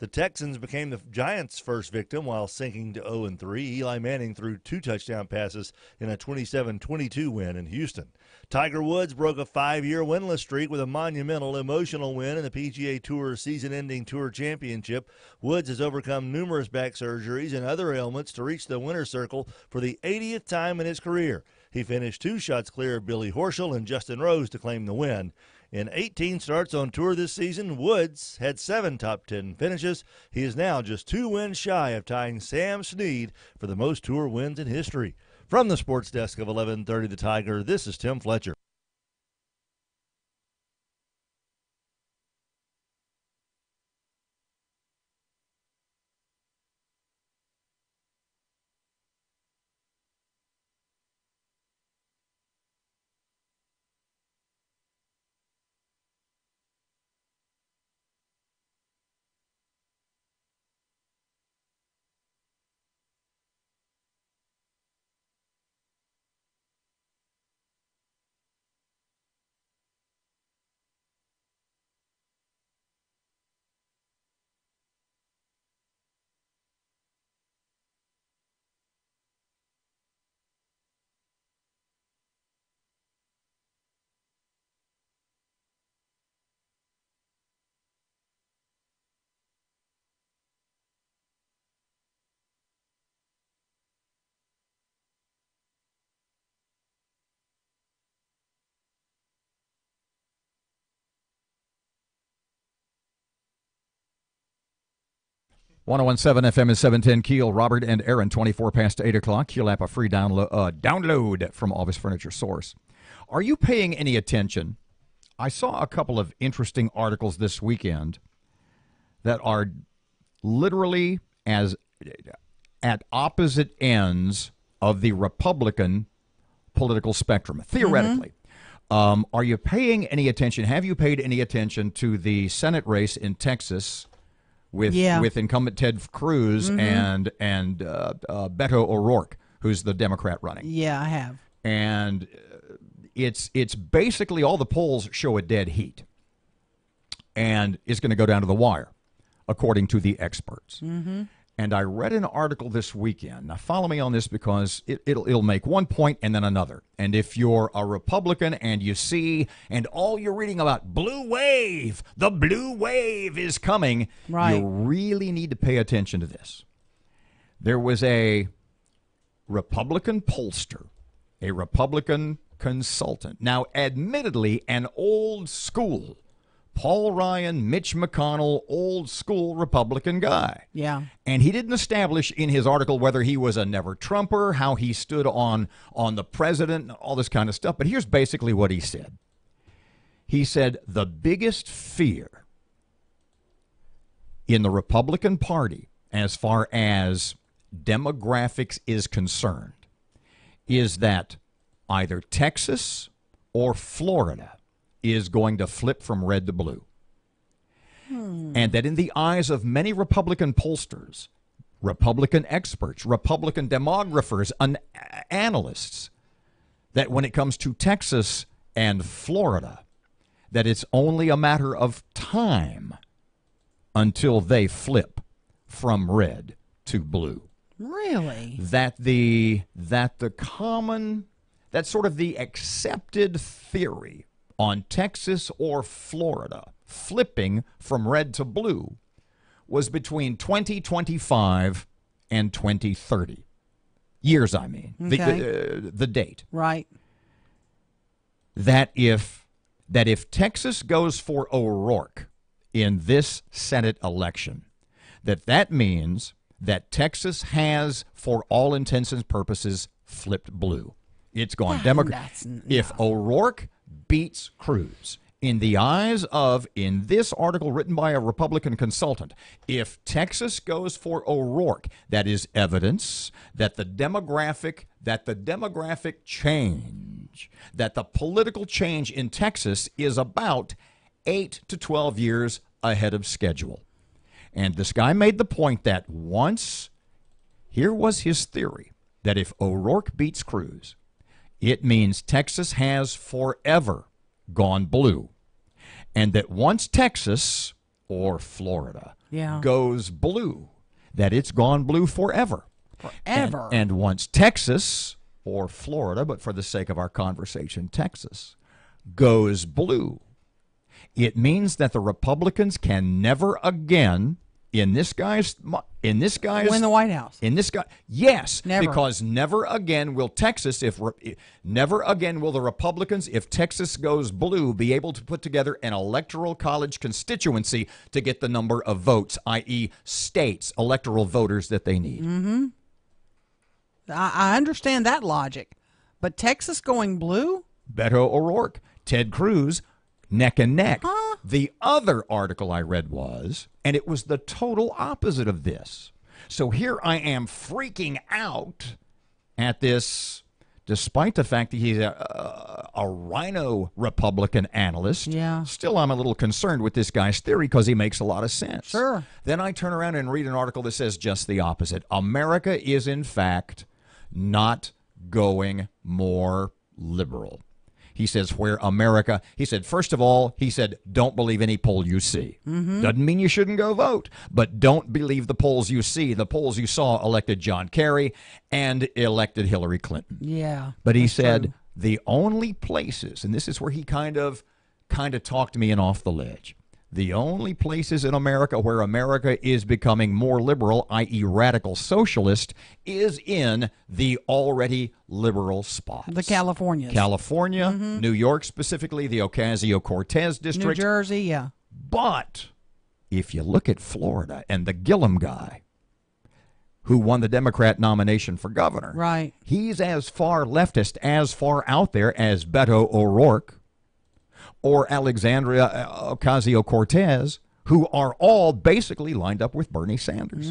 The Texans became the Giants' first victim while sinking to 0-3. Eli Manning threw 2 touchdown passes in a 27-22 win in Houston. Tiger Woods broke a 5-year winless streak with a monumental, emotional win in the PGA Tour season-ending Tour Championship. Woods has overcome numerous back surgeries and other ailments to reach the winner's circle for the 80th time in his career. He finished 2 shots clear of Billy Horschel and Justin Rose to claim the win. In 18 starts on tour this season, Woods had 7 top 10 finishes. He is now just 2 wins shy of tying Sam Snead for the most tour wins in history. From the sports desk of 1130 The Tiger, this is Tim Fletcher. .101.7 FM is 710 KEEL. Robert and Erin, 24 past 8 o'clock. KEEL app, a free download from Office Furniture Source. Are you paying any attention? I saw a couple of interesting articles this weekend that are literally as at opposite ends of the Republican political spectrum, theoretically. Are you paying any attention? Have you paid any attention to the Senate race in Texas with incumbent Ted Cruz and Beto O'Rourke, who's the Democrat running? Yeah, I have. And it's basically all the polls show a dead heat, and it's going to go down to the wire, according to the experts. And I read an article this weekend. Now, follow me on this because it'll make one point and then another. And if you're a Republican and you see, and all you're reading about blue wave, the blue wave is coming, you really need to pay attention to this. There was a Republican pollster, a Republican consultant, now admittedly an old school Paul Ryan, Mitch McConnell, old school Republican guy. Yeah. And he didn't establish in his article whether he was a never Trumper, how he stood on the president, all this kind of stuff. But here's basically what he said. He said the biggest fear in the Republican Party as far as demographics is concerned is that either Texas or Florida is going to flip from red to blue. And that in the eyes of many Republican pollsters, Republican experts, Republican demographers, analysts, that when it comes to Texas and Florida, that it's only a matter of time until they flip from red to blue. Really? That's sort of the accepted theory on Texas or Florida flipping from red to blue was between 2025 and 2030. Years, I mean. Okay. The date. Right. That if Texas goes for O'Rourke in this Senate election, that means that Texas has, for all intents and purposes, flipped blue. It's gone Democrat. If O'Rourke beats Cruz, in the eyes of, in this article written by a Republican consultant, if Texas goes for O'Rourke, that is evidence that the demographic change, that the political change in Texas is about 8 to 12 years ahead of schedule. And this guy made the point that here was his theory, that if O'Rourke beats Cruz, it means Texas has forever gone blue. And that once Texas or Florida goes blue, that it's gone blue forever. Forever. And once Texas, or Florida, but for the sake of our conversation, Texas, goes blue, it means that the Republicans can never again win the White House. Yes, Never. because never again will never again will the Republicans, if Texas goes blue, be able to put together an electoral college constituency to get the number of votes, i.e. states, electoral voters that they need. Mm-hmm. I understand that logic, but Texas going blue? Beto O'Rourke, Ted Cruz, neck and neck. Huh? The other article I read was, and it was the total opposite of this. So here I am freaking out at this, despite the fact that he's a rhino Republican analyst. Yeah. Still, I'm a little concerned with this guy's theory because he makes a lot of sense. Sure. Then I turn around and read an article that says just the opposite. America is, in fact, not going more liberal. He says first of all, don't believe any poll you see. Mm-hmm. Doesn't mean you shouldn't go vote, but don't believe the polls you see. The polls you saw elected John Kerry and elected Hillary Clinton. Yeah. But he said the only places, and this is where he kind of talked me in off the ledge, the only places in America where America is becoming more liberal, i.e. radical socialist, is in the already liberal spots. The Californias. California, New York specifically, the Ocasio-Cortez district. New Jersey, yeah. But if you look at Florida and the Gillum guy, who won the Democrat nomination for governor, right? He's as far leftist, as far out there as Beto O'Rourke or Alexandria Ocasio-Cortez, who are all basically lined up with Bernie Sanders.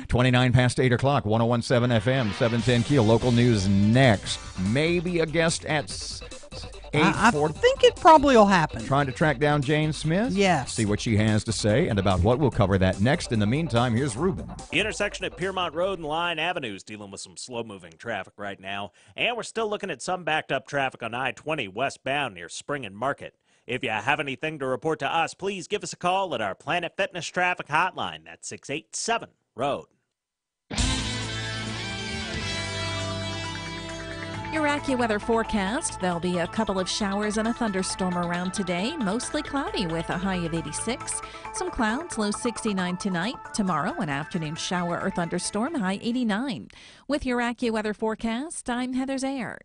29 past 8 o'clock, 101.7 FM, 710 KEEL. Local news next. Maybe a guest at 8:40. I think it probably will happen. Trying to track down Jane Smith? Yes. See what she has to say and about what. We'll cover that next. In the meantime, here's Ruben. The intersection at Piermont Road and Line Avenue is dealing with some slow-moving traffic right now. And we're still looking at some backed-up traffic on I-20 westbound near Spring and Market. If you have anything to report to us, please give us a call at our Planet Fitness Traffic Hotline. That's 687-ROAD. Your AccuWeather forecast. There'll be a couple of showers and a thunderstorm around today. Mostly cloudy with a high of 86. Some clouds, low 69 tonight. Tomorrow, an afternoon shower or thunderstorm, high 89. With your AccuWeather forecast, I'm Heather Zayer.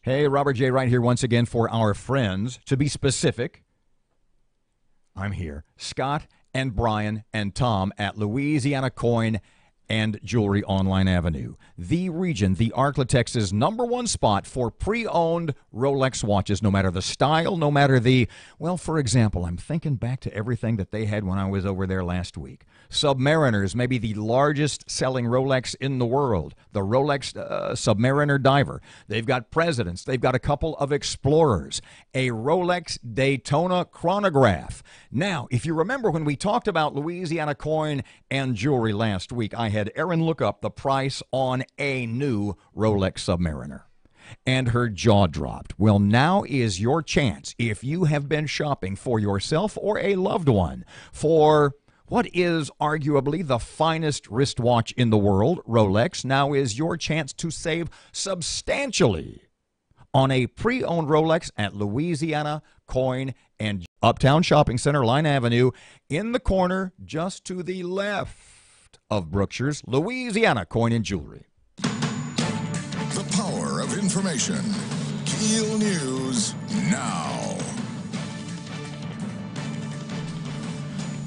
Hey, Robert J. Wright here once again for our friends. To be specific, I'm here. Scott and Brian and Tom at Louisiana Coin and Jewelry on Line Avenue. The region, the Arklatek's #1 spot for pre-owned Rolex watches, no matter the style, no matter the, well, for example, I'm thinking back to everything that they had when I was over there last week. Submariners, maybe the largest selling Rolex in the world, the Rolex Submariner Diver. They've got Presidents. They've got a couple of Explorers, a Rolex Daytona chronograph. Now, if you remember when we talked about Louisiana Coin and Jewelry last week, I had Erin look up the price on a new Rolex Submariner, and her jaw dropped. Well, now is your chance, if you have been shopping for yourself or a loved one for what is arguably the finest wristwatch in the world, Rolex, now is your chance to save substantially on a pre-owned Rolex at Louisiana Coin and Uptown Shopping Center, Line Avenue, in the corner just to the left of Brookshire's Louisiana Coin and Jewelry. The power of information. KEEL News now.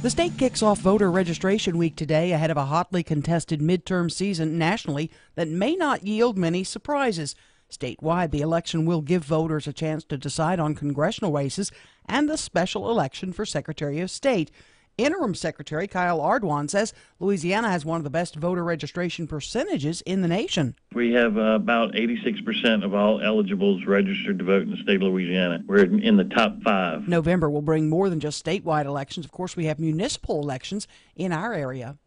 The state kicks off voter registration week today ahead of a hotly contested midterm season nationally that may not yield many surprises. Statewide, the election will give voters a chance to decide on congressional races and the special election for Secretary of State. Interim Secretary Kyle Ardwan says Louisiana has one of the best voter registration percentages in the nation. We have about 86% of all eligibles registered to vote in the state of Louisiana. We're in the top 5. November will bring more than just statewide elections. Of course, we have municipal elections in our area.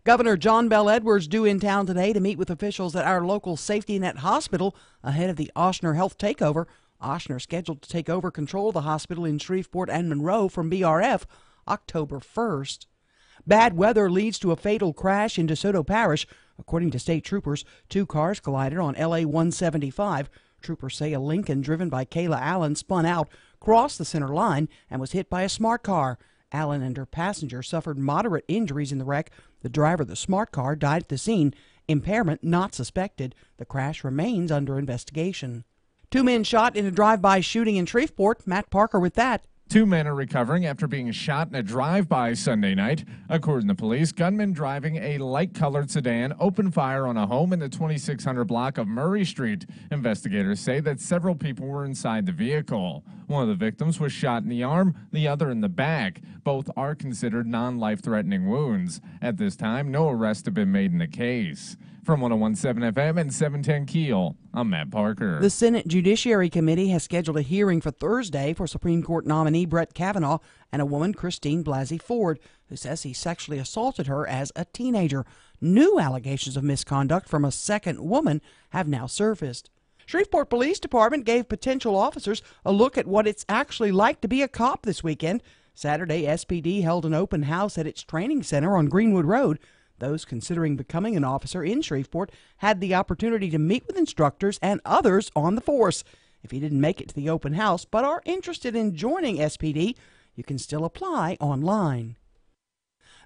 Governor John Bel Edwards due in town today to meet with officials at our local safety net hospital ahead of the Ochsner Health takeover. Ochsner scheduled to take over control of the hospital in Shreveport and Monroe from BRF October 1st. Bad weather leads to a fatal crash in DeSoto Parish. According to state troopers, 2 cars collided on LA 175. Troopers say a Lincoln driven by Kayla Allen spun out, crossed the center line, and was hit by a smart car. Allen and her passenger suffered moderate injuries in the wreck. The driver of the smart car died at the scene. Impairment not suspected. The crash remains under investigation. 2 men shot in a drive-by shooting in Shreveport. Matt Parker with that. 2 men are recovering after being shot in a drive-by Sunday night. According to police, gunmen driving a light-colored sedan opened fire on a home in the 2600 block of Murray Street. Investigators say that several people were inside the vehicle. One of the victims was shot in the arm, the other in the back. Both are considered non-life-threatening wounds. At this time, no arrests have been made in the case. From 101.7 FM and 710 KEEL, I'm Matt Parker. The Senate Judiciary Committee has scheduled a hearing for Thursday for Supreme Court nominee Brett Kavanaugh and a woman, Christine Blasey Ford, who says he sexually assaulted her as a teenager. New allegations of misconduct from a second woman have now surfaced. Shreveport Police Department gave potential officers a look at what it's actually like to be a cop this weekend. Saturday, SPD held an open house at its training center on Greenwood Road. Those considering becoming an officer in Shreveport had the opportunity to meet with instructors and others on the force. If you didn't make it to the open house but are interested in joining SPD, you can still apply online.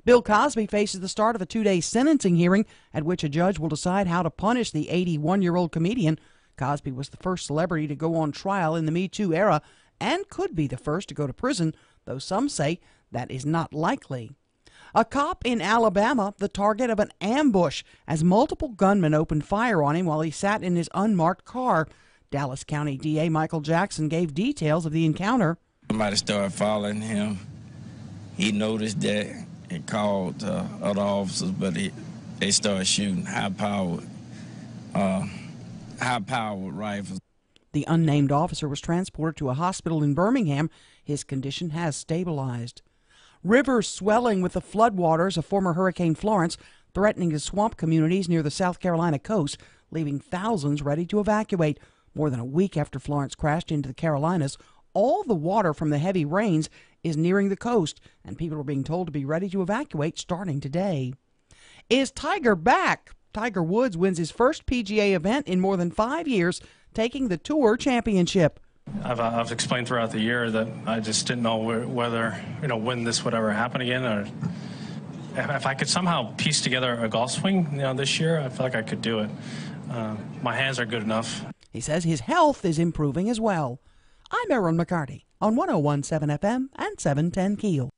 Bill Cosby faces the start of a 2-day sentencing hearing at which a judge will decide how to punish the 81-year-old comedian. Cosby was the first celebrity to go on trial in the Me Too era and could be the first to go to prison, though some say that is not likely. A cop in Alabama, the target of an ambush as multiple gunmen opened fire on him while he sat in his unmarked car. Dallas County DA Michael Jackson gave details of the encounter. Somebody started following him. He noticed that and called other officers, but they started shooting high-powered rifles. The unnamed officer was transported to a hospital in Birmingham. His condition has stabilized. Rivers swelling with the floodwaters of former Hurricane Florence, threatening to swamp communities near the South Carolina coast, leaving thousands ready to evacuate. More than a week after Florence crashed into the Carolinas, all the water from the heavy rains is nearing the coast, and people are being told to be ready to evacuate starting today. Is Tiger back? Tiger Woods wins his first PGA event in more than 5 years, taking the Tour Championship. I've explained throughout the year that I just didn't know whether, when this would ever happen again, or if I could somehow piece together a golf swing, this year, I feel like I could do it. My hands are good enough. He says his health is improving as well. I'm Erin McCarty on 101.7 FM and 710 KEEL.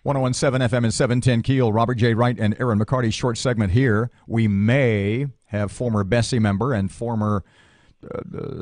1017 FM and 710 Keel. Robert J. Wright and Erin McCarty. Short segment here. We may have former Bessie member and former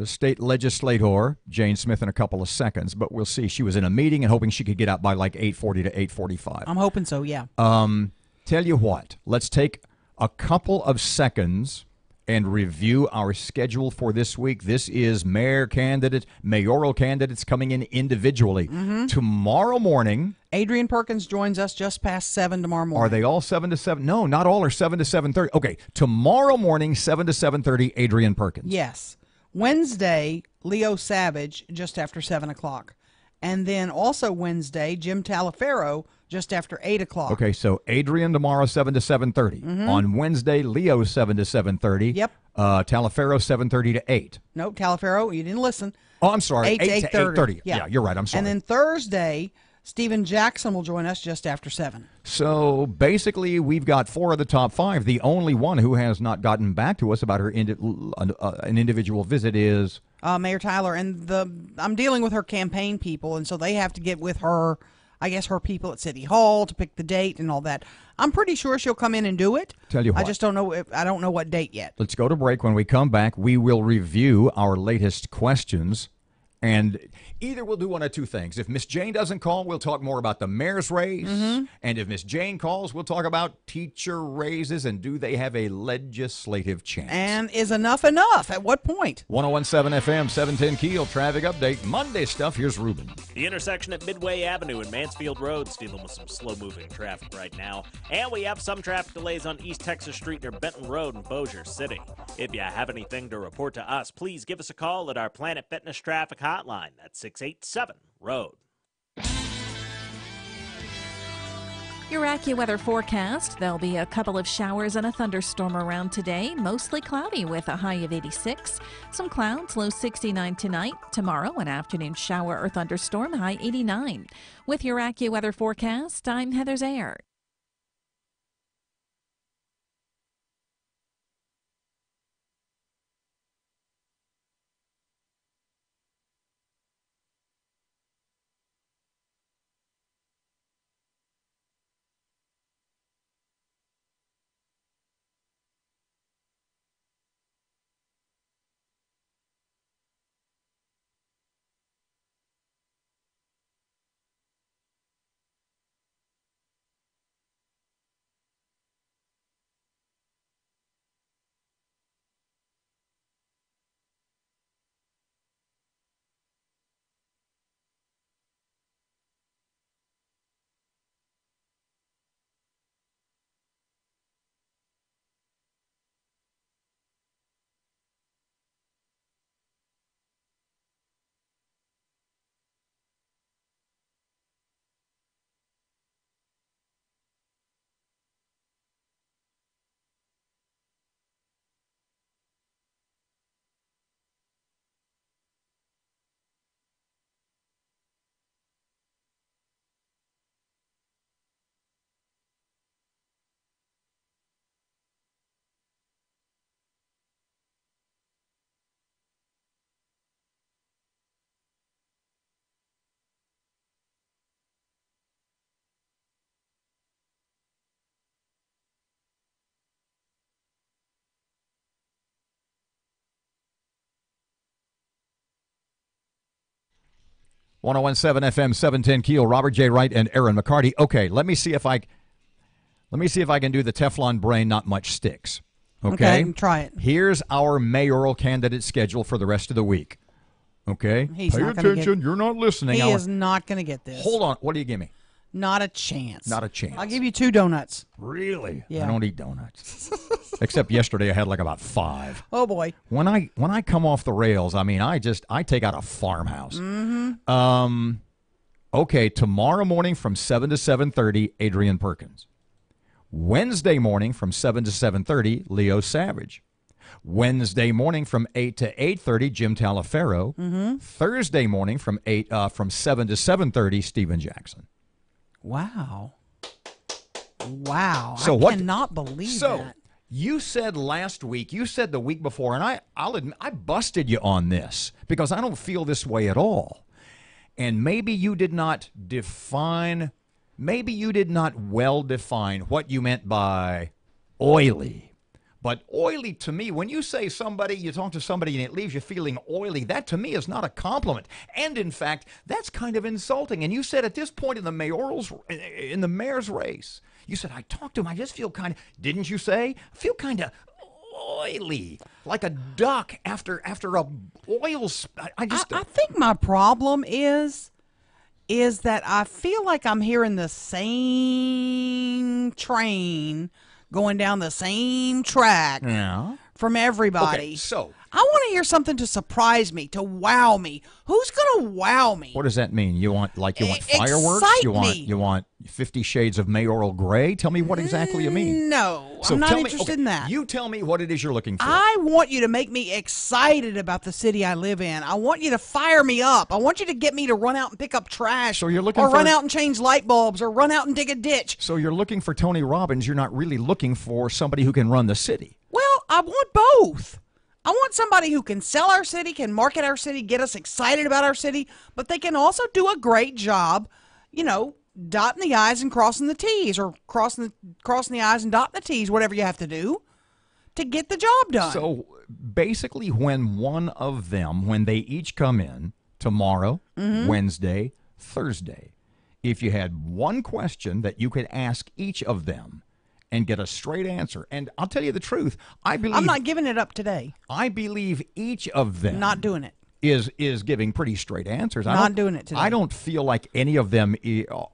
state legislator Jane Smith in a couple of seconds, but we'll see. She was in a meeting and hoping she could get out by like 8:40 to 8:45. I'm hoping so, yeah. Tell you what, let's take a couple of seconds and review our schedule for this week. This is mayoral candidates coming in individually. Tomorrow morning, Adrian Perkins joins us just past 7 tomorrow morning. Are they all 7 to 7? No, not all are 7 to 7:30. Okay, tomorrow morning, 7 to 7:30, Adrian Perkins. Yes. Wednesday, Leo Savage, just after 7 o'clock. And then also Wednesday, Jim Talifero, just after 8 o'clock. Okay, so Adrian tomorrow, 7 to 7:30. On Wednesday, Leo, 7 to 7:30. Yep. Talifero, 7:30 to 8. No, Talifero, you didn't listen. Oh, I'm sorry. 8 to 8:30. Yeah. You're right. I'm sorry. And then Thursday, Stephen Jackson will join us just after 7. So basically, we've got 4 of the top 5. The only one who has not gotten back to us about her an individual visit is Mayor Tyler. And I'm dealing with her campaign people, and so they have to get with her, I guess, her people at City Hall to pick the date and all that. I'm pretty sure she'll come in and do it. Tell you what. I just don't know. I don't know what date yet. Let's go to break. When we come back, we will review our latest questions. And either we'll do one of two things. If Miss Jane doesn't call, we'll talk more about the mayor's race. And if Miss Jane calls, we'll talk about teacher raises and do they have a legislative chance. And is enough enough? At what point? 1017 FM, 710 Keel, traffic update. Monday stuff. Here's Ruben. The intersection at Midway Avenue and Mansfield Road is dealing with some slow-moving traffic right now. And we have some traffic delays on East Texas Street near Benton Road in Bossier City. If you have anything to report to us, please give us a call at our Planet Fitness traffic hotline. That's 687-ROAD. Your AccuWeather forecast. There'll be a couple of showers and a thunderstorm around today. Mostly cloudy with a high of 86. Some clouds, low 69 tonight. Tomorrow, an afternoon shower or thunderstorm, high 89. With your AccuWeather forecast, I'm Heather Zayer. One 1017 FM 710 Keel, Robert J. Wright and Erin McCarty. Okay, let me see if I can do the Teflon brain. Not much sticks. Okay, try it. Here's our mayoral candidate schedule for the rest of the week. Okay, He's pay not gonna attention. You're not listening. He is not going to get this. Hold on. What do you give me? Not a chance. Not a chance. I'll give you 2 donuts. Really? Yeah. I don't eat donuts. Except yesterday I had like about 5. Oh boy. When I come off the rails, I mean, I take out a farmhouse. Okay, tomorrow morning from 7 to 7:30, Adrian Perkins. Wednesday morning from 7 to 7:30, Leo Savage. Wednesday morning from 8 to 8:30, Jim Talifero. Thursday morning from 7 to 7:30, Stephen Jackson. Wow. Wow. So I what? cannot believe So that. you said last week, you said the week before, and I'll admit, I busted you on this because I don't feel this way at all. And maybe you did not define maybe you did not well define what you meant by oily. But oily to me, when you say somebody, you talk to somebody and it leaves you feeling oily, that to me is not a compliment. And in fact, that's kind of insulting. And you said at this point in the mayor's race, you said, I talked to him, I just feel kind of, didn't you say? I feel kind of oily, like a duck after a oil. I think my problem is that I feel like I'm hearing the same train going down the same track from everybody. Okay, so I want to hear something to surprise me, to wow me. Who's going to wow me? what does that mean? You want fireworks? Excite You want 50 Shades of Mayoral Gray? Tell me what exactly you mean. No, So I'm not tell me- interested okay, in that. You tell me what it is you're looking for. I want you to make me excited about the city I live in. I want you to fire me up. I want you to get me to run out and pick up trash. So you're looking or for- run out and change light bulbs, or run out and dig a ditch. So you're looking for Tony Robbins. You're not really looking for somebody who can run the city. Well, I want both. I want somebody who can sell our city, can market our city, get us excited about our city, but they can also do a great job, dotting the I's and crossing the T's, or crossing the I's and dotting the T's, whatever you have to do to get the job done. So basically, when they each come in tomorrow, Wednesday, Thursday, if you had one question that you could ask each of them and get a straight answer, and I'll tell you the truth, I'm not giving it up today. I believe each of them Not doing it. is giving pretty straight answers. Not doing it today. I don't feel like any of them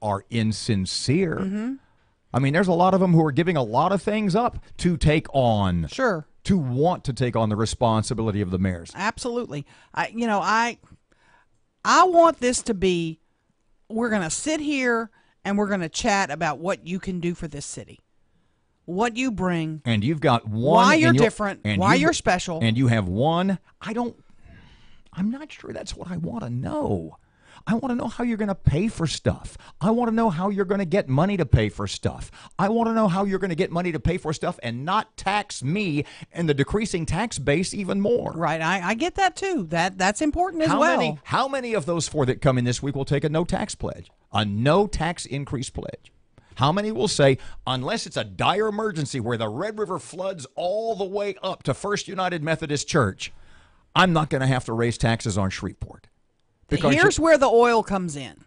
are insincere. Mm-hmm. I mean, there's a lot of them who are giving a lot of things up to take on. Sure. To want to take on the responsibility of the mayors. Absolutely. I want this to be, we're going to sit here and we're going to chat about what you can do for this city. What you bring. And you've got one. Why you're different. Why you're special. And you have one. I'm not sure that's what I want to know. I want to know how you're going to pay for stuff. I want to know how you're going to get money to pay for stuff. I want to know how you're going to get money to pay for stuff and not tax me and the decreasing tax base even more. Right. I get that too. That's important as well. How many of those four that come in this week will take a no tax pledge? A no tax increase pledge? How many will say, unless it's a dire emergency where the Red River floods all the way up to First United Methodist Church, I'm not going to have to raise taxes on Shreveport? Here's where the oil comes in.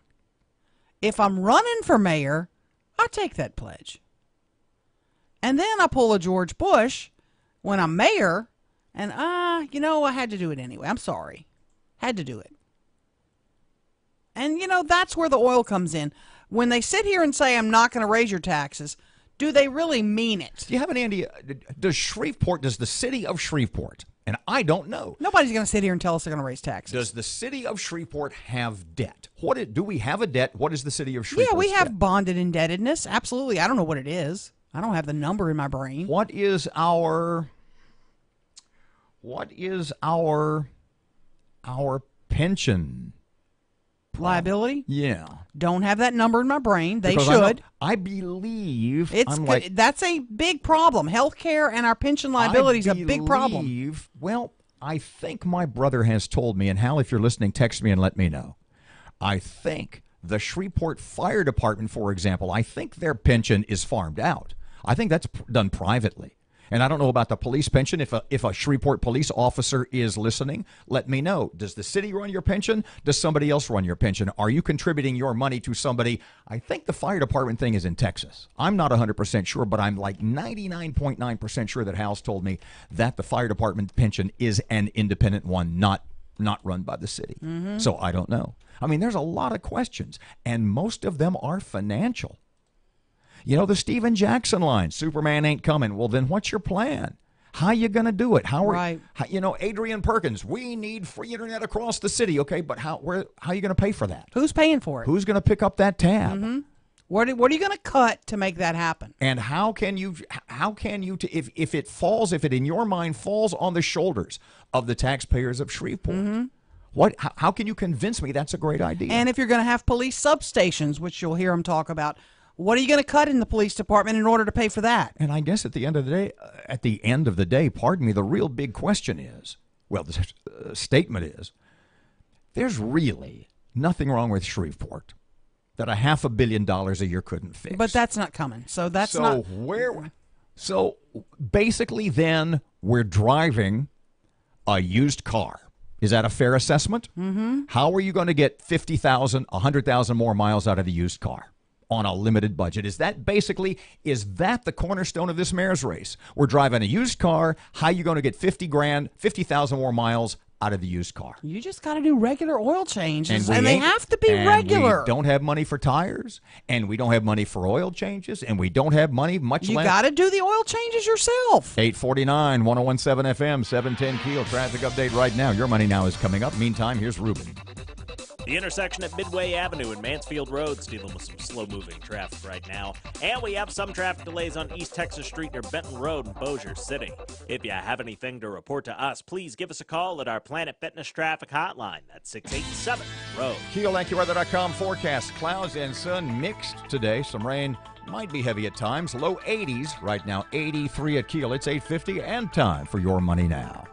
If I'm running for mayor, I take that pledge. And then I pull a George Bush when I'm mayor, and I had to do it anyway. I'm sorry. Had to do it. And, that's where the oil comes in. When they sit here and say, I'm not going to raise your taxes, do they really mean it? Do you have any idea? Does the city of Shreveport, and I don't know. Nobody's going to sit here and tell us they're going to raise taxes. Does the city of Shreveport have debt? Do we have a debt? What is the city of Shreveport? Yeah, we have bonded indebtedness. Absolutely. I don't know what it is. I don't have the number in my brain. What is our pension liability? Yeah. Don't have that number in my brain. They because should. I believe that's a big problem. Healthcare and our pension liability is a big problem. Well, I think my brother has told me, and Hal, if you're listening, text me and let me know. I think the Shreveport Fire Department, for example, I think their pension is farmed out. I think that's done privately. And I don't know about the police pension. If a Shreveport police officer is listening, let me know. Does the city run your pension? Does somebody else run your pension? Are you contributing your money to somebody? I think the fire department thing is in Texas. I'm not 100% sure, but I'm like 99.9% sure that Hal's told me that the fire department pension is an independent one, not run by the city. Mm-hmm. So I don't know. I mean, there's a lot of questions, and most of them are financial. The Steven Jackson line, Superman ain't coming. Well, then what's your plan? How you going to do it? Adrian Perkins, we need free internet across the city. Okay, but how are you going to pay for that? Who's paying for it? Who's going to pick up that tab? Mm-hmm. What are you going to cut to make that happen? And how can you if it in your mind falls on the shoulders of the taxpayers of Shreveport? Mm-hmm. How can you convince me that's a great idea? And if you're going to have police substations, which you'll hear them talk about, what are you going to cut in the police department in order to pay for that? And I guess at the end of the day, the real big question is, the statement is, there's really nothing wrong with Shreveport. that a $500 million a year couldn't fix. But that's not coming. So that's not. So basically, then we're driving a used car. Is that a fair assessment? Mm-hmm. How are you going to get 50,000, 100,000 more miles out of the used car on a limited budget? Is that the cornerstone of this mayor's race? We're driving a used car. How are you going to get 50,000 more miles out of the used car? You just got to do regular oil changes, and they have to be regular. We don't have money for tires, and we don't have money for oil changes, and we don't have money You got to do the oil changes yourself. 849, 1017 FM, 710 KEEL. Traffic update right now. Your Money Now is coming up. Meantime, here's Ruben. The intersection at Midway Avenue and Mansfield Road is dealing with some slow-moving traffic right now. And we have some traffic delays on East Texas Street near Benton Road in Bossier City. If you have anything to report to us, please give us a call at our Planet Fitness traffic hotline. That's 687-ROAD. KEELAccuweather.com forecast. Clouds and sun mixed today. Some rain might be heavy at times. Low 80s right now. 83 at KEEL. It's 8:50 and time for Your Money Now.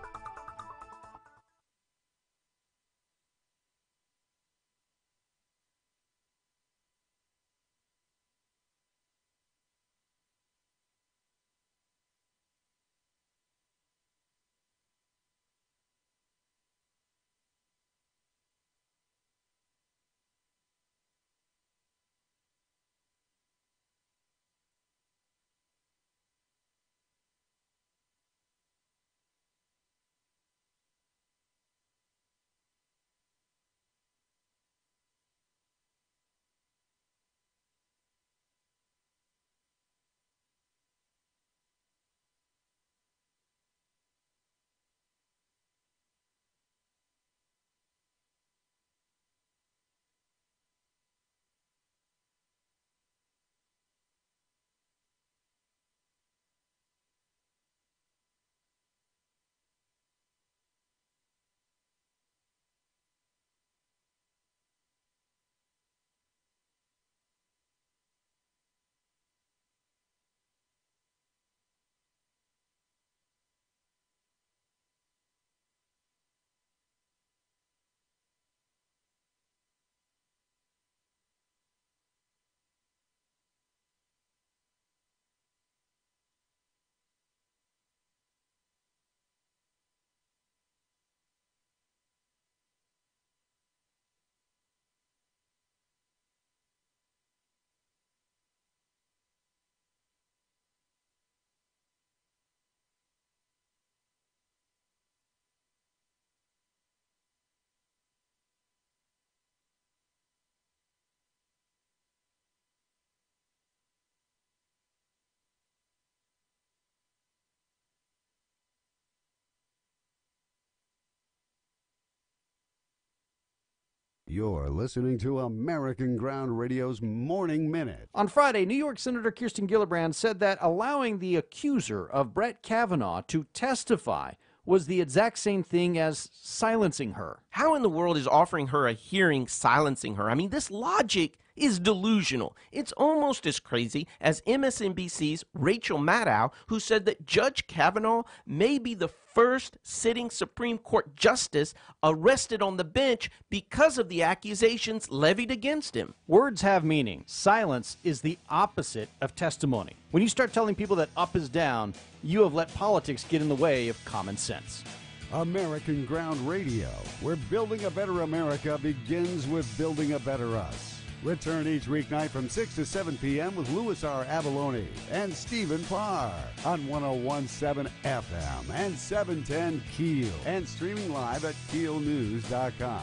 You're listening to American Ground Radio's Morning Minute. On Friday, New York Senator Kirsten Gillibrand said that allowing the accuser of Brett Kavanaugh to testify was the exact same thing as silencing her. How in the world is offering her a hearing silencing her? I mean, this logic is delusional. It's almost as crazy as MSNBC's Rachel Maddow, who said that Judge Kavanaugh may be the first sitting Supreme Court justice arrested on the bench because of the accusations levied against him. Words have meaning. Silence is the opposite of testimony. When you start telling people that up is down, you have let politics get in the way of common sense. American Ground Radio, where building a better America begins with building a better us. Return each weeknight from 6 to 7 p.m. with Louis R. Avalone and Stephen Parr on 1017 FM and 710 KEEL and streaming live at KEELnews.com.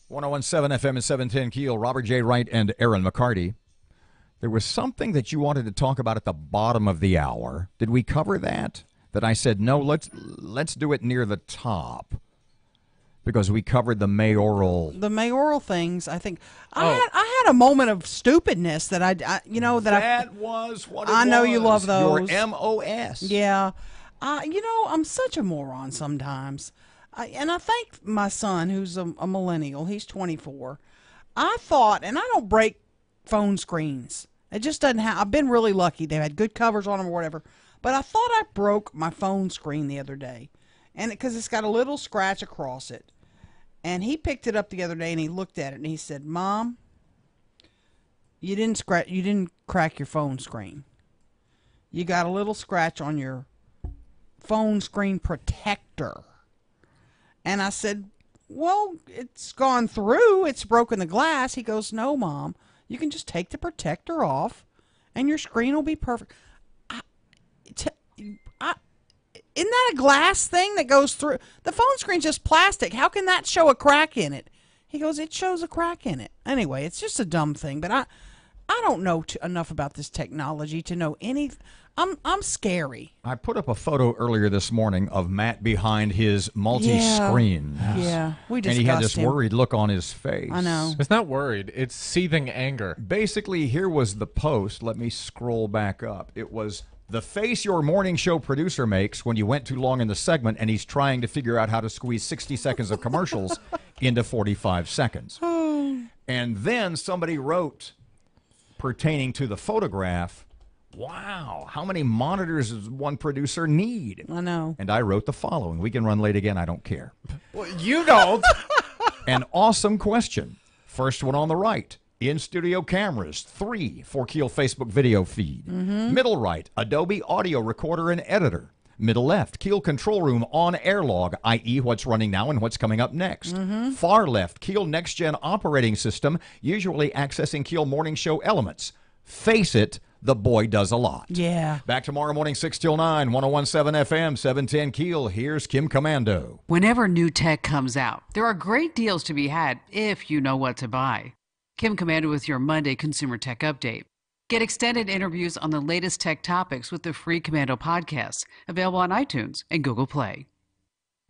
1017 FM and 710 Keel, Robert J. Wright and Erin McCarty. There was something that you wanted to talk about at the bottom of the hour. Did we cover that? That I said, no, let's do it near the top. Because we covered the mayoral things. I think I had a moment of stupidness that that was what it was. I know you love those. Your MOS. Yeah. I'm such a moron sometimes. And I thank my son, who's a millennial. He's 24. I thought, and I don't break phone screens. It just doesn't have. I've been really lucky. They've had good covers on them or whatever. But I thought I broke my phone screen the other day, and because it's got a little scratch across it. And he picked it up the other day and he looked at it and he said, "Mom, you didn't crack your phone screen. You got a little scratch on your phone screen protector." And I said, "Well, it's gone through. It's broken the glass." He goes, "No, Mom. You can just take the protector off and your screen will be perfect." Isn't that a glass thing that goes through? The phone screen's just plastic. How can that show a crack in it? He goes, "It shows a crack in it." Anyway, it's just a dumb thing. But I don't know enough about this technology to know any. I'm scary. I put up a photo earlier this morning of Matt behind his multi-screen. Yeah, we discussed and he had this him. worried look on his face. I know. It's not worried. It's seething anger. Basically, here was the post. Let me scroll back up. It was the face your morning show producer makes when you went too long in the segment and he's trying to figure out how to squeeze 60 seconds of commercials into 45 seconds. And then somebody wrote, pertaining to the photograph, "Wow, how many monitors does one producer need?" I know. And I wrote the following. We can run late again. I don't care. Well, you don't. An awesome question. First one on the right. In-studio cameras, 3 for KEEL Facebook video feed. Middle right, Adobe audio recorder and editor. Middle left, KEEL control room on air log, i.e. what's running now and what's coming up next. Far left, KEEL next gen operating system, usually accessing KEEL morning show elements. Face it, the boy does a lot. Yeah. Back tomorrow morning, 6 till 9, 1017 FM, 710 KEEL. Here's Kim Commando. Whenever new tech comes out, there are great deals to be had if you know what to buy. Kim Commando with your Monday Consumer Tech Update. Get extended interviews on the latest tech topics with the free Commando podcasts, available on iTunes and Google Play.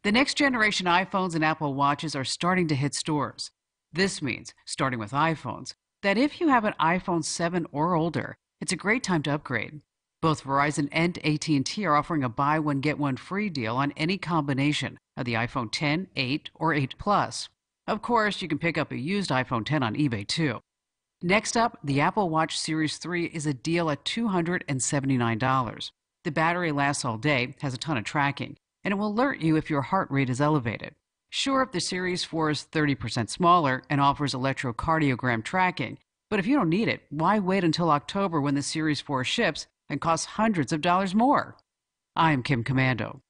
The next generation iPhones and Apple Watches are starting to hit stores. This means, starting with iPhones, that if you have an iPhone 7 or older, it's a great time to upgrade. Both Verizon and AT&T are offering a buy one get one free deal on any combination of the iPhone 10, 8, or 8 Plus. Of course, you can pick up a used iPhone 10 on eBay too. Next up, the Apple Watch Series 3 is a deal at $279. The battery lasts all day, has a ton of tracking, and it will alert you if your heart rate is elevated. Sure, the Series 4 is 30% smaller and offers electrocardiogram tracking, but if you don't need it, why wait until October when the Series 4 ships and costs hundreds of dollars more? I'm Kim Commando.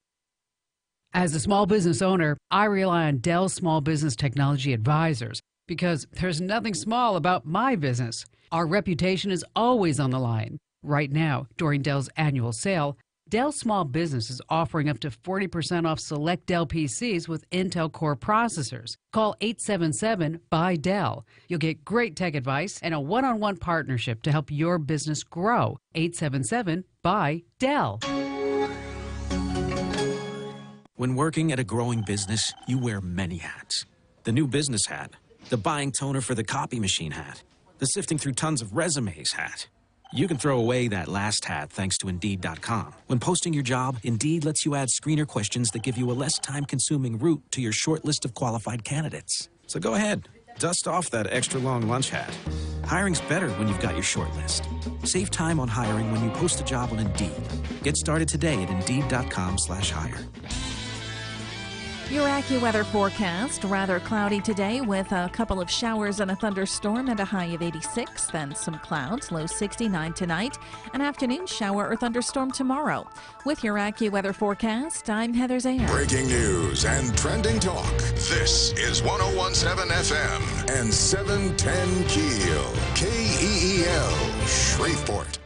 As a small business owner, I rely on Dell Small Business Technology Advisors because there's nothing small about my business. Our reputation is always on the line. Right now, during Dell's annual sale, Dell Small Business is offering up to 40% off select Dell PCs with Intel Core processors. Call 877-BUY-DELL. You'll get great tech advice and a one-on-one partnership to help your business grow. 877-BUY-DELL. When working at a growing business, you wear many hats. The new business hat, the buying toner for the copy machine hat, the sifting through tons of resumes hat. You can throw away that last hat thanks to Indeed.com. When posting your job, Indeed lets you add screener questions that give you a less time-consuming route to your short list of qualified candidates. So go ahead, dust off that extra long lunch hat. Hiring's better when you've got your short list. Save time on hiring when you post a job on Indeed. Get started today at Indeed.com/hire. Your AccuWeather forecast, rather cloudy today with a couple of showers and a thunderstorm and a high of 86, then some clouds, low 69 tonight, an afternoon shower or thunderstorm tomorrow. With your AccuWeather forecast, I'm Heather Zayer. Breaking news and trending talk. This is 1017 FM and 710 KEEL. KEEL, Shreveport.